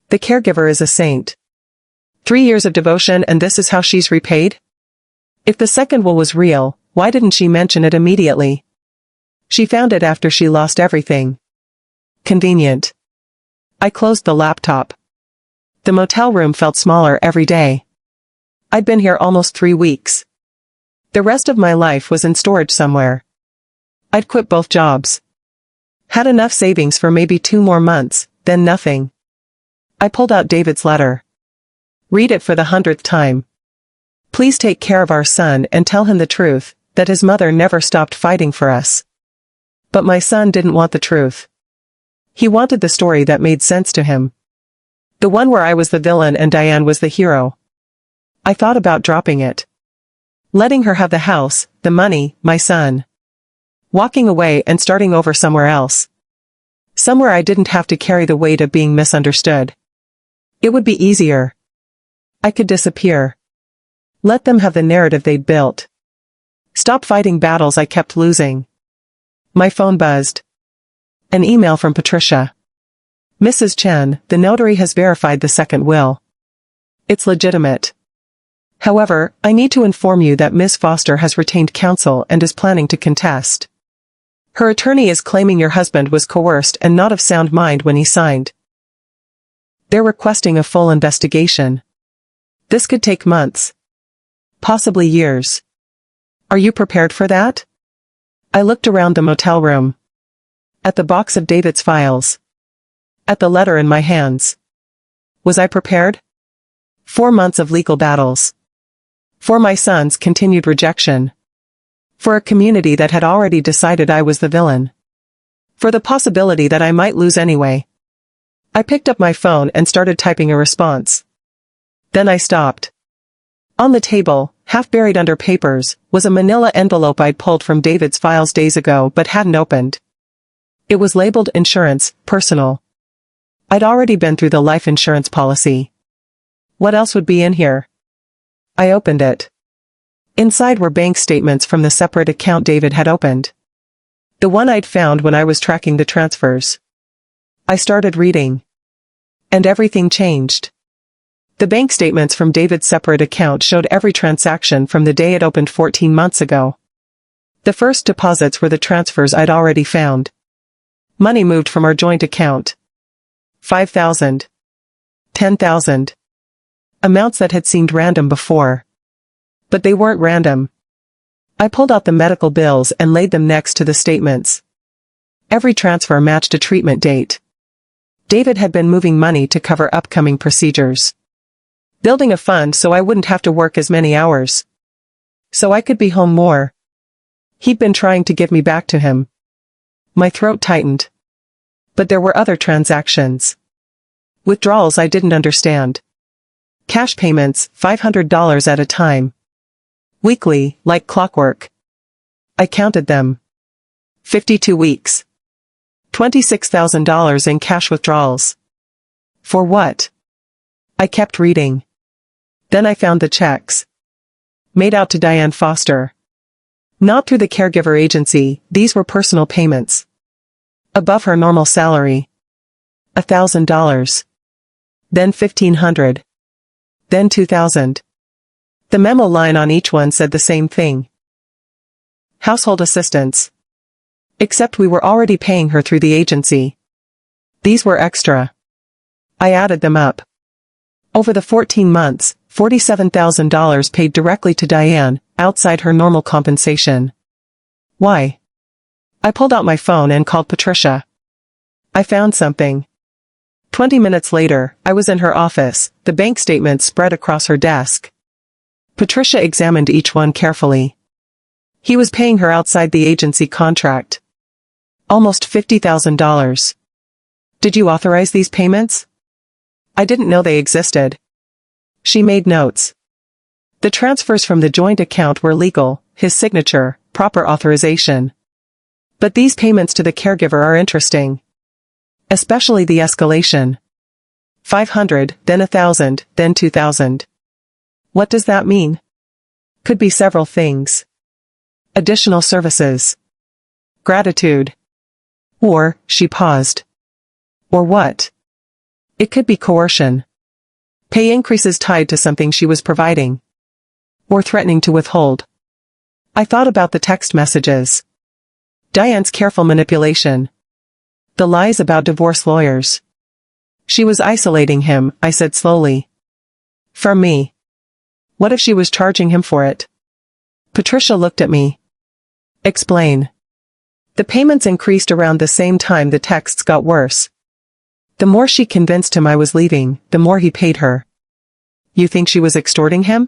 The caregiver is a saint. 3 years of devotion and this is how she's repaid? If the second will was real, why didn't she mention it immediately? She found it after she lost everything. Convenient. I closed the laptop. The motel room felt smaller every day. I'd been here almost 3 weeks. The rest of my life was in storage somewhere. I'd quit both jobs. Had enough savings for maybe 2 more months, then nothing. I pulled out David's letter. Read it for the 100th time. Please take care of our son and tell him the truth, that his mother never stopped fighting for us. But my son didn't want the truth. He wanted the story that made sense to him. The one where I was the villain and Diane was the hero. I thought about dropping it. Letting her have the house, the money, my son. Walking away and starting over somewhere else. Somewhere I didn't have to carry the weight of being misunderstood. It would be easier. I could disappear. Let them have the narrative they'd built. Stop fighting battles I kept losing. My phone buzzed. An email from Patricia. Mrs. Chen, the notary has verified the second will. It's legitimate. However, I need to inform you that Ms. Foster has retained counsel and is planning to contest. Her attorney is claiming your husband was coerced and not of sound mind when he signed. They're requesting a full investigation. This could take months. Possibly years. Are you prepared for that? I looked around the motel room. At the box of David's files. At the letter in my hands. Was I prepared? 4 months of legal battles. For my son's continued rejection. For a community that had already decided I was the villain. For the possibility that I might lose anyway. I picked up my phone and started typing a response. Then I stopped. On the table, half buried under papers, was a manila envelope I'd pulled from David's files days ago but hadn't opened. It was labeled insurance, personal. I'd already been through the life insurance policy. What else would be in here? I opened it. Inside were bank statements from the separate account David had opened. The one I'd found when I was tracking the transfers. I started reading. And everything changed. The bank statements from David's separate account showed every transaction from the day it opened 14 months ago. The first deposits were the transfers I'd already found. Money moved from our joint account. 5,000. 10,000. Amounts that had seemed random before. But they weren't random. I pulled out the medical bills and laid them next to the statements. Every transfer matched a treatment date. David had been moving money to cover upcoming procedures. Building a fund so I wouldn't have to work as many hours. So I could be home more. He'd been trying to give me back to him. My throat tightened. But there were other transactions. Withdrawals I didn't understand. Cash payments, $500 at a time. Weekly, like clockwork. I counted them. 52 weeks. $26,000 in cash withdrawals. For what? I kept reading. Then I found the checks. Made out to Diane Foster. Not through the caregiver agency, these were personal payments. Above her normal salary. $1,000. Then $1,500. Then $2,000. The memo line on each one said the same thing. Household assistance. Except we were already paying her through the agency. These were extra. I added them up. Over the 14 months, $47,000 paid directly to Diane, outside her normal compensation. Why? I pulled out my phone and called Patricia. I found something. 20 minutes later, I was in her office, the bank statements spread across her desk. Patricia examined each one carefully. He was paying her outside the agency contract. Almost $50,000. Did you authorize these payments? I didn't know they existed. She made notes. The transfers from the joint account were legal, his signature, proper authorization. But these payments to the caregiver are interesting. Especially the escalation. 500, then 1,000, then 2,000. What does that mean? Could be several things. Additional services. Gratitude. Or, she paused. Or what? It could be coercion. Pay increases tied to something she was providing. Or threatening to withhold. I thought about the text messages. Diane's careful manipulation. The lies about divorce lawyers. She was isolating him, I said slowly. From me. What if she was charging him for it? Patricia looked at me. Explain. The payments increased around the same time the texts got worse. The more she convinced him I was leaving, the more he paid her. You think she was extorting him?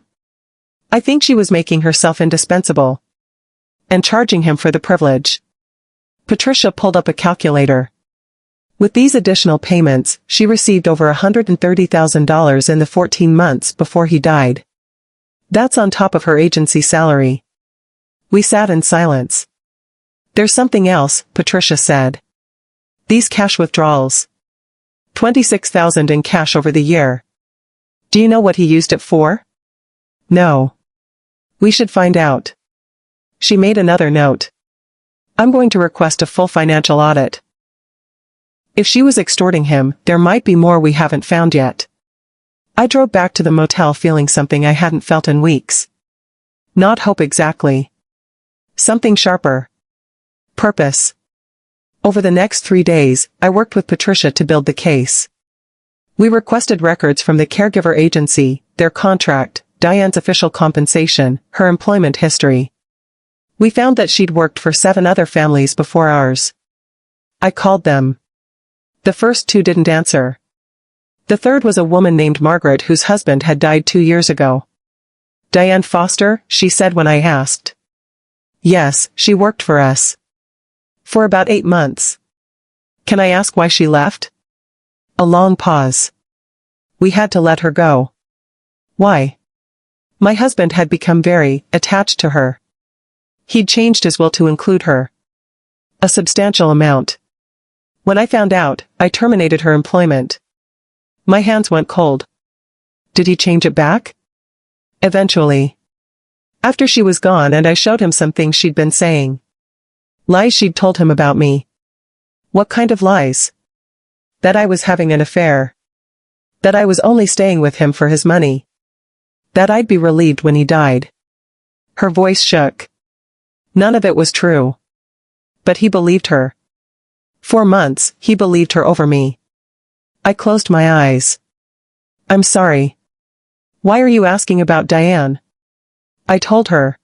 I think she was making herself indispensable. And charging him for the privilege. Patricia pulled up a calculator. With these additional payments, she received over $130,000 in the 14 months before he died. That's on top of her agency salary. We sat in silence. There's something else, Patricia said. These cash withdrawals. $26,000 in cash over the year. Do you know what he used it for? No. We should find out. She made another note. I'm going to request a full financial audit. If she was extorting him, there might be more we haven't found yet. I drove back to the motel feeling something I hadn't felt in weeks. Not hope exactly. Something sharper. Purpose. Over the next 3 days, I worked with Patricia to build the case. We requested records from the caregiver agency, their contract, Diane's official compensation, her employment history. We found that she'd worked for 7 other families before ours. I called them. The first 2 didn't answer. The third was a woman named Margaret whose husband had died 2 years ago. Diane Foster, she said when I asked. Yes, she worked for us. For about 8 months. Can I ask why she left? A long pause. We had to let her go. Why? My husband had become very attached to her. He'd changed his will to include her. A substantial amount. When I found out, I terminated her employment. My hands went cold. Did he change it back? Eventually. After she was gone and I showed him some things she'd been saying. Lies she'd told him about me. What kind of lies? That I was having an affair. That I was only staying with him for his money. That I'd be relieved when he died. Her voice shook. None of it was true. But he believed her. For months, he believed her over me. I closed my eyes. I'm sorry. Why are you asking about Diane? I told her.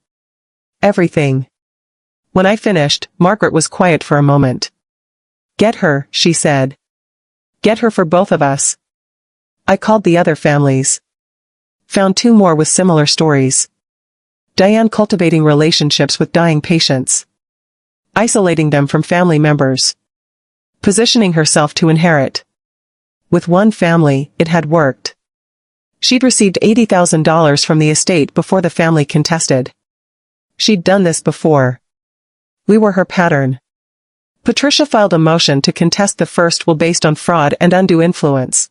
Everything. When I finished, Margaret was quiet for a moment. Get her, she said. Get her for both of us. I called the other families. Found 2 more with similar stories. Diane cultivating relationships with dying patients. Isolating them from family members. Positioning herself to inherit. With one family, it had worked. She'd received $80,000 from the estate before the family contested. She'd done this before. We were her pattern. Patricia filed a motion to contest the first will based on fraud and undue influence.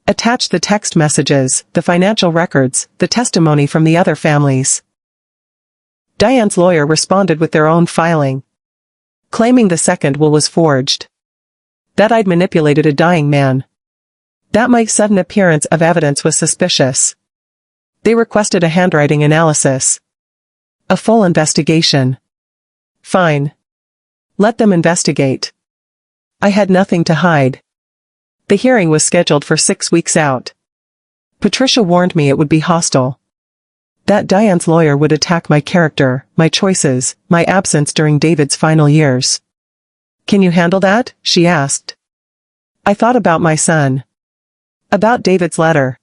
Attach the text messages, the financial records, the testimony from the other families. Diane's lawyer responded with their own filing. Claiming the second will was forged. That I'd manipulated a dying man. That my sudden appearance of evidence was suspicious. They requested a handwriting analysis. A full investigation. Fine. Let them investigate. I had nothing to hide. The hearing was scheduled for 6 weeks out. Patricia warned me it would be hostile. That Diane's lawyer would attack my character, my choices, my absence during David's final years. Can you handle that? She asked. I thought about my son. About David's letter.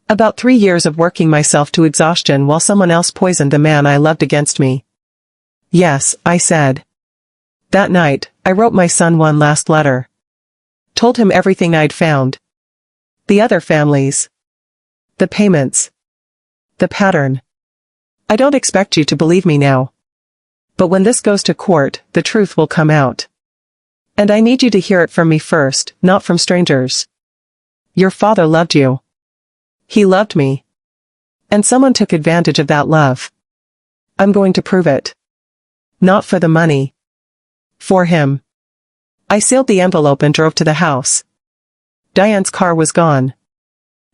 About 3 years of working myself to exhaustion while someone else poisoned the man I loved against me. Yes, I said. That night, I wrote my son one last letter. Told him everything I'd found. The other families. The payments. The pattern. I don't expect you to believe me now. But when this goes to court, the truth will come out. And I need you to hear it from me first, not from strangers. Your father loved you. He loved me. And someone took advantage of that love. I'm going to prove it. Not for the money. For him. I sealed the envelope and drove to the house. Diane's car was gone.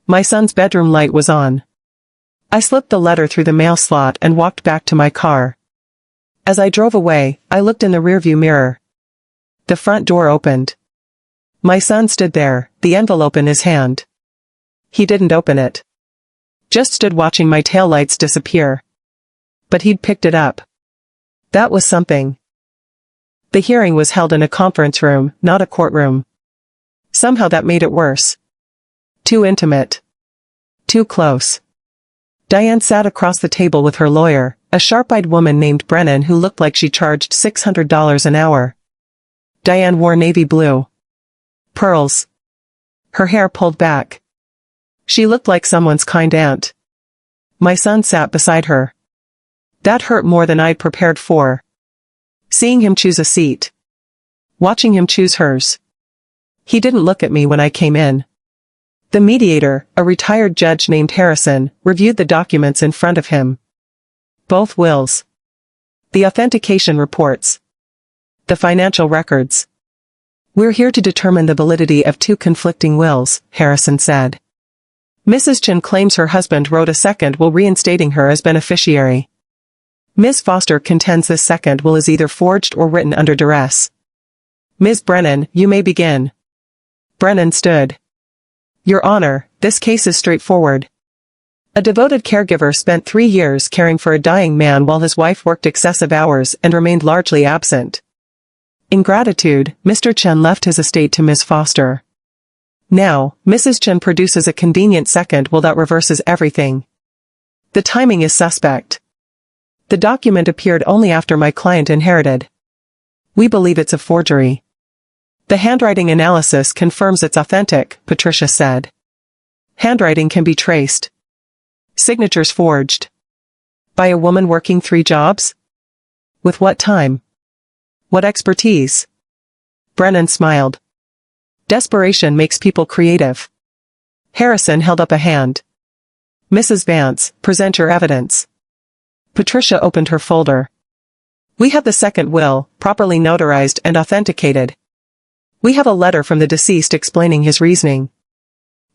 My son's bedroom light was on. I slipped the letter through the mail slot and walked back to my car. As I drove away, I looked in the rearview mirror. The front door opened. My son stood there, the envelope in his hand. He didn't open it. Just stood watching my taillights disappear. But he'd picked it up. That was something. The hearing was held in a conference room, not a courtroom. Somehow that made it worse. Too intimate. Too close. Diane sat across the table with her lawyer, a sharp-eyed woman named Brennan who looked like she charged $600 an hour. Diane wore navy blue. Pearls. Her hair pulled back. She looked like someone's kind aunt. My son sat beside her. That hurt more than I'd prepared for. Seeing him choose a seat. Watching him choose hers. He didn't look at me when I came in. The mediator, a retired judge named Harrison, reviewed the documents in front of him. Both wills. The authentication reports. The financial records. We're here to determine the validity of two conflicting wills, Harrison said. Mrs. Chen claims her husband wrote a second will reinstating her as beneficiary. Ms. Foster contends this second will is either forged or written under duress. Ms. Brennan, you may begin. Brennan stood. Your Honor, this case is straightforward. A devoted caregiver spent 3 years caring for a dying man while his wife worked excessive hours and remained largely absent. In gratitude, Mr. Chen left his estate to Ms. Foster. Now, Mrs. Chen produces a convenient second will that reverses everything. The timing is suspect. The document appeared only after my client inherited. We believe it's a forgery. The handwriting analysis confirms it's authentic, Patricia said. Handwriting can be traced. Signatures forged. By a woman working 3 jobs? With what time? What expertise? Brennan smiled. Desperation makes people creative. Harrison held up a hand. Mrs. Vance, present your evidence. Patricia opened her folder. We have the second will, properly notarized and authenticated. We have a letter from the deceased explaining his reasoning.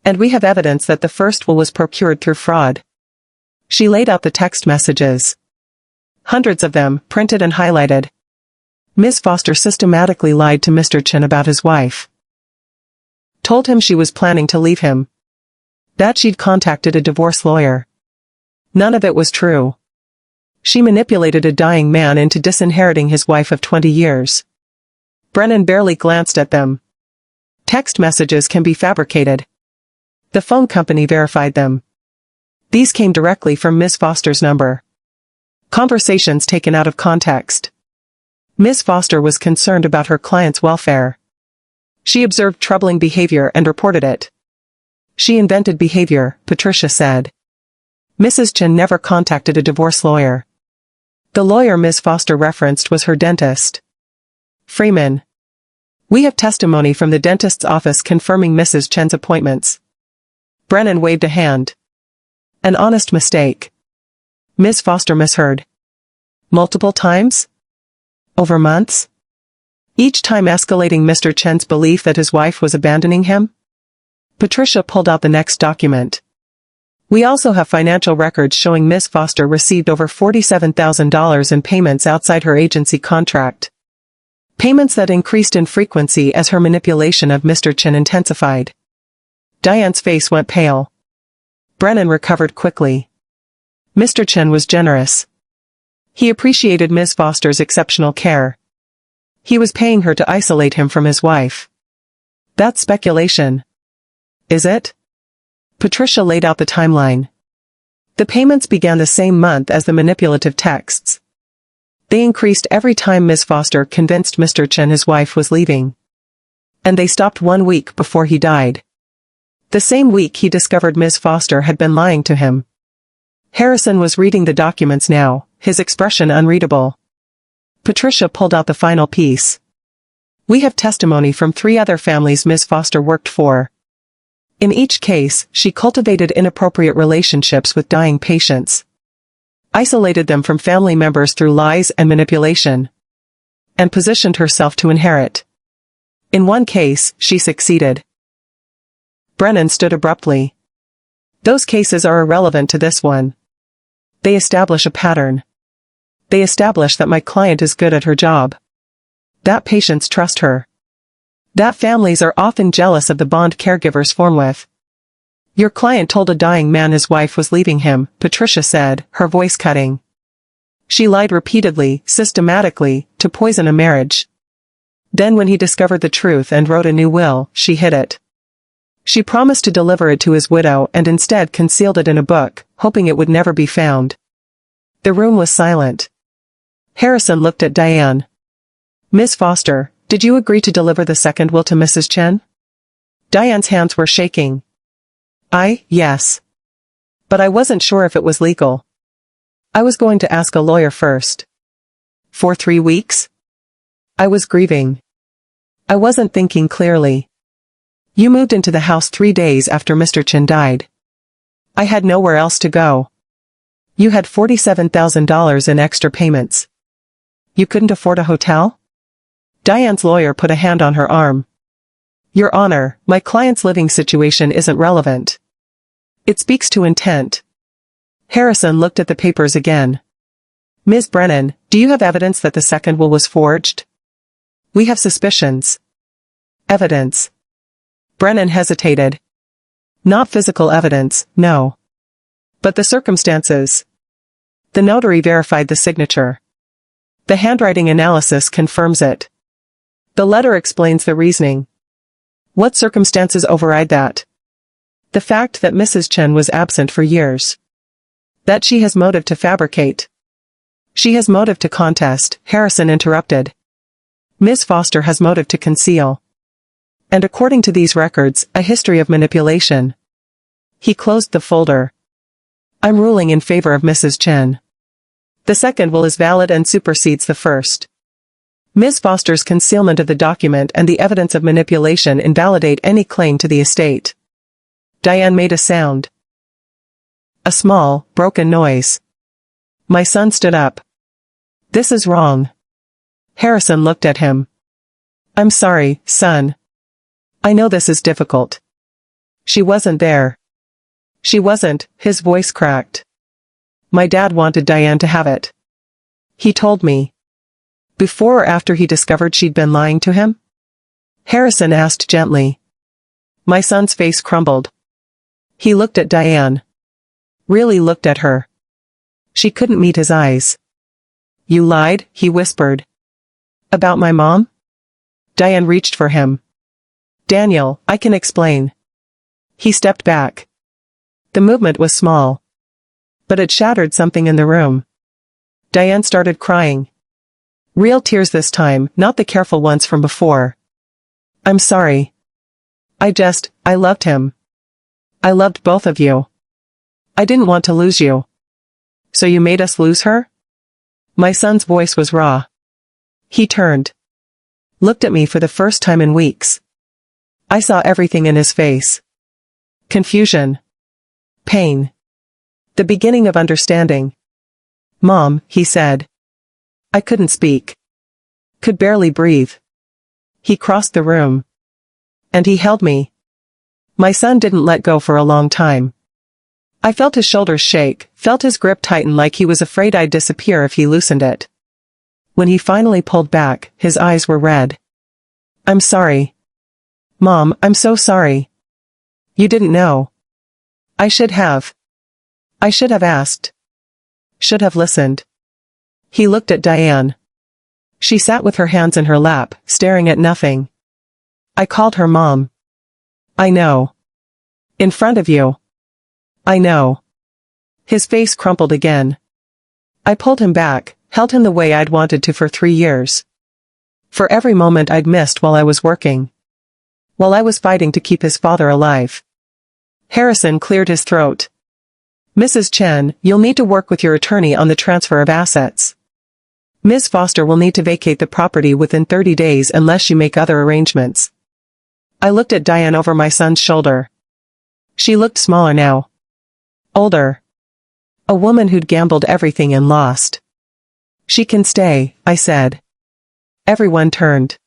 And we have evidence that the first will was procured through fraud. She laid out the text messages. Hundreds of them, printed and highlighted. Ms. Foster systematically lied to Mr. Chen about his wife. Told him she was planning to leave him. That she'd contacted a divorce lawyer. None of it was true. She manipulated a dying man into disinheriting his wife of 20 years. Brennan barely glanced at them. Text messages can be fabricated. The phone company verified them. These came directly from Ms. Foster's number. Conversations taken out of context. Ms. Foster was concerned about her client's welfare. She observed troubling behavior and reported it. She invented behavior, Patricia said. Mrs. Chen never contacted a divorce lawyer. The lawyer Ms. Foster referenced was her dentist. Freeman. We have testimony from the dentist's office confirming Mrs. Chen's appointments. Brennan waved a hand. An honest mistake. Ms. Foster misheard. Multiple times? Over months? Each time escalating Mr. Chen's belief that his wife was abandoning him? Patricia pulled out the next document. We also have financial records showing Ms. Foster received over $47,000 in payments outside her agency contract. Payments that increased in frequency as her manipulation of Mr. Chen intensified. Diane's face went pale. Brennan recovered quickly. Mr. Chen was generous. He appreciated Ms. Foster's exceptional care. He was paying her to isolate him from his wife. That's speculation. Is it? Patricia laid out the timeline. The payments began the same month as the manipulative texts. They increased every time Ms. Foster convinced Mr. Chen his wife was leaving. And they stopped 1 week before he died. The same week he discovered Ms. Foster had been lying to him. Harrison was reading the documents now, his expression unreadable. Patricia pulled out the final piece. We have testimony from 3 other families Ms. Foster worked for. In each case, she cultivated inappropriate relationships with dying patients. Isolated them from family members through lies and manipulation. And positioned herself to inherit. In one case, she succeeded. Brennan stood abruptly. Those cases are irrelevant to this one. They establish a pattern. They establish that my client is good at her job. That patients trust her. That families are often jealous of the bond caregivers form with. Your client told a dying man his wife was leaving him, Patricia said, her voice cutting. She lied repeatedly, systematically, to poison a marriage. Then when he discovered the truth and wrote a new will, she hid it. She promised to deliver it to his widow and instead concealed it in a book, hoping it would never be found. The room was silent. Harrison looked at Diane. Miss Foster, did you agree to deliver the second will to Mrs. Chen? Diane's hands were shaking. Yes. But I wasn't sure if it was legal. I was going to ask a lawyer first. For 3 weeks? I was grieving. I wasn't thinking clearly. You moved into the house 3 days after Mr. Chen died. I had nowhere else to go. You had $47,000 in extra payments. You couldn't afford a hotel? Diane's lawyer put a hand on her arm. Your Honor, my client's living situation isn't relevant. It speaks to intent. Harrison looked at the papers again. Ms. Brennan, do you have evidence that the second will was forged? We have suspicions. Evidence. Brennan hesitated. Not physical evidence, no. But the circumstances. The notary verified the signature. The handwriting analysis confirms it. The letter explains the reasoning. What circumstances override that? The fact that Mrs. Chen was absent for years. That she has motive to fabricate. She has motive to contest, Harrison interrupted. Ms. Foster has motive to conceal. And according to these records, a history of manipulation. He closed the folder. I'm ruling in favor of Mrs. Chen. The second will is valid and supersedes the first. Ms. Foster's concealment of the document and the evidence of manipulation invalidate any claim to the estate. Diane made a sound. A small, broken noise. My son stood up. This is wrong. Harrison looked at him. I'm sorry, son. I know this is difficult. She wasn't there. She wasn't, his voice cracked. My dad wanted Diane to have it. He told me. Before or after he discovered she'd been lying to him? Harrison asked gently. My son's face crumbled. He looked at Diane. Really looked at her. She couldn't meet his eyes. You lied, he whispered. About my mom? Diane reached for him. Daniel, I can explain. He stepped back. The movement was small. But it shattered something in the room. Diane started crying. Real tears this time, not the careful ones from before. I'm sorry. I loved him. I loved both of you. I didn't want to lose you. So you made us lose her? My son's voice was raw. He turned. Looked at me for the first time in weeks. I saw everything in his face. Confusion. Pain. The beginning of understanding. Mom, he said. I couldn't speak. Could barely breathe. He crossed the room. And he held me. My son didn't let go for a long time. I felt his shoulders shake, felt his grip tighten like he was afraid I'd disappear if he loosened it. When he finally pulled back, his eyes were red. I'm sorry. Mom, I'm so sorry. You didn't know. I should have. I should have asked. Should have listened. He looked at Diane. She sat with her hands in her lap, staring at nothing. I called her Mom. I know. In front of you. I know. His face crumpled again. I pulled him back, held him the way I'd wanted to for 3 years. For every moment I'd missed while I was working. While I was fighting to keep his father alive. Harrison cleared his throat. Mrs. Chen, you'll need to work with your attorney on the transfer of assets. Ms. Foster will need to vacate the property within 30 days unless you make other arrangements. I looked at Diane over my son's shoulder. She looked smaller now. Older. A woman who'd gambled everything and lost. She can stay, I said. Everyone turned.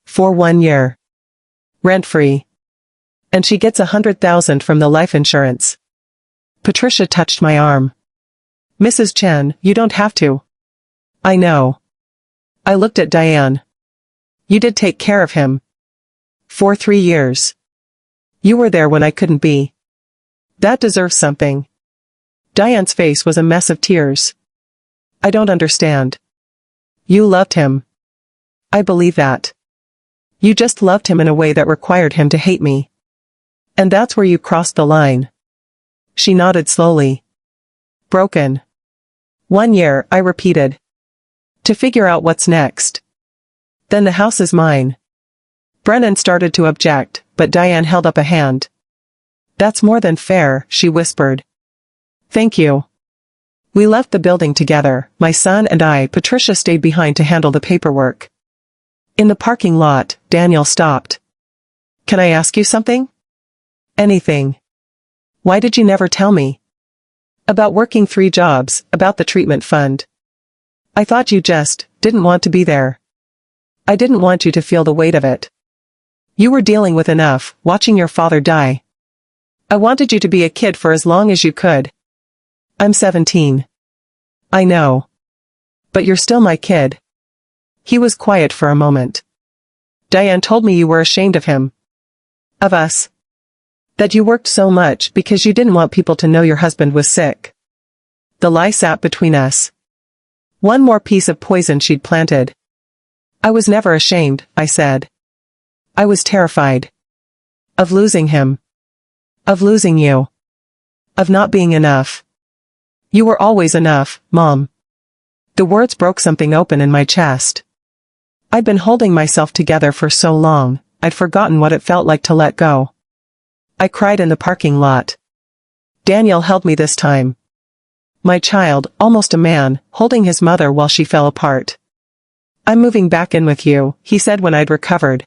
For 1 year. Rent-free. And she gets $100,000 from the life insurance. Patricia touched my arm. Mrs. Chen, you don't have to. I know. I looked at Diane. You did take care of him. For 3 years. You were there when I couldn't be. That deserves something. Diane's face was a mess of tears. I don't understand. You loved him. I believe that. You just loved him in a way that required him to hate me. And that's where you crossed the line. She nodded slowly. Broken. 1 year, I repeated. To figure out what's next. Then the house is mine. Brennan started to object, but Diane held up a hand. That's more than fair, she whispered. Thank you. We left the building together, my son and I. Patricia stayed behind to handle the paperwork. In the parking lot, Daniel stopped. Can I ask you something? Anything. Why did you never tell me? About working 3 jobs, about the treatment fund. I thought you just didn't want to be there. I didn't want you to feel the weight of it. You were dealing with enough, watching your father die. I wanted you to be a kid for as long as you could. I'm 17. I know. But you're still my kid. He was quiet for a moment. Diane told me you were ashamed of him. Of us. That you worked so much because you didn't want people to know your husband was sick. The lie sat between us. One more piece of poison she'd planted. I was never ashamed, I said. I was terrified. Of losing him. Of losing you. Of not being enough. You were always enough, Mom. The words broke something open in my chest. I'd been holding myself together for so long, I'd forgotten what it felt like to let go. I cried in the parking lot. Daniel held me this time. My child, almost a man, holding his mother while she fell apart. I'm moving back in with you, he said when I'd recovered.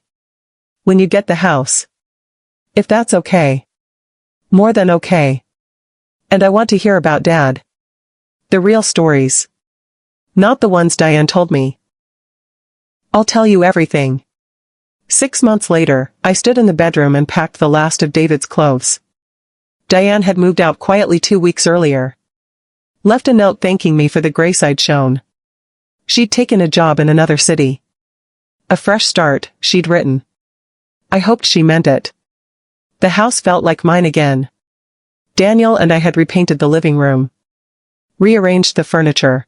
When you get the house. If that's okay. More than okay. And I want to hear about Dad. The real stories. Not the ones Diane told me. I'll tell you everything. 6 months later, I stood in the bedroom and packed the last of David's clothes. Diane had moved out quietly 2 weeks earlier. Left a note thanking me for the grace I'd shown. She'd taken a job in another city. A fresh start, she'd written. I hoped she meant it. The house felt like mine again. Daniel and I had repainted the living room. Rearranged the furniture.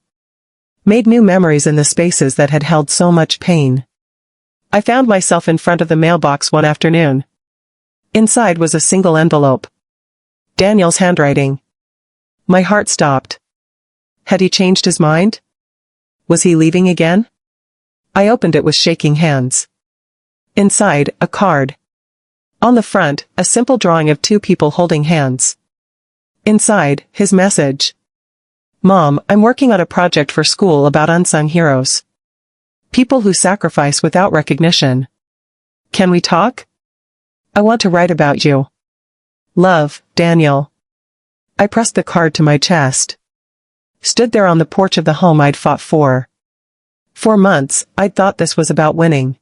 Made new memories in the spaces that had held so much pain. I found myself in front of the mailbox one afternoon. Inside was a single envelope. Daniel's handwriting. My heart stopped. Had he changed his mind? Was he leaving again? I opened it with shaking hands. Inside, a card. On the front, a simple drawing of 2 people holding hands. Inside, his message. Mom, I'm working on a project for school about unsung heroes. People who sacrifice without recognition. Can we talk? I want to write about you. Love, Daniel. I pressed the card to my chest. Stood there on the porch of the home I'd fought for. For months, I'd thought this was about winning.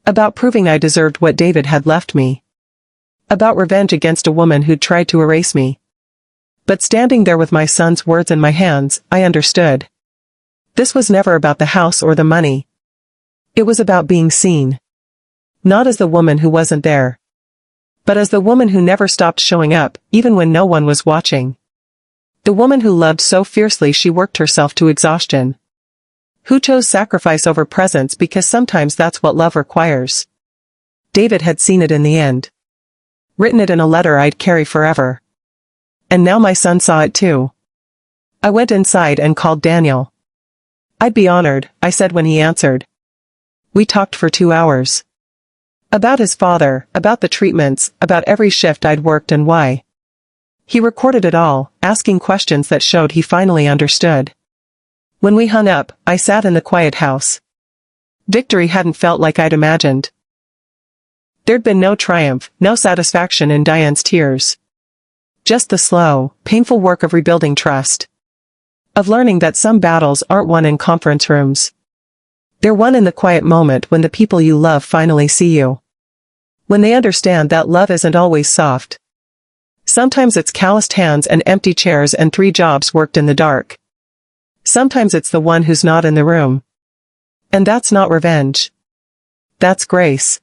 About proving I deserved what David had left me. About revenge against a woman who'd tried to erase me. But standing there with my son's words in my hands, I understood. This was never about the house or the money. It was about being seen. Not as the woman who wasn't there. But as the woman who never stopped showing up, even when no one was watching. The woman who loved so fiercely she worked herself to exhaustion. Who chose sacrifice over presence because sometimes that's what love requires. David had seen it in the end. Written it in a letter I'd carry forever. And now my son saw it too. I went inside and called Daniel. I'd be honored, I said when he answered. We talked for 2 hours. About his father, about the treatments, about every shift I'd worked and why. He recorded it all, asking questions that showed he finally understood. When we hung up, I sat in the quiet house. Victory hadn't felt like I'd imagined. There'd been no triumph, no satisfaction in Diane's tears. Just the slow, painful work of rebuilding trust. Of learning that some battles aren't won in conference rooms. They're won in the quiet moment when the people you love finally see you. When they understand that love isn't always soft. Sometimes it's calloused hands and empty chairs and 3 jobs worked in the dark. Sometimes it's the one who's not in the room. And that's not revenge. That's grace.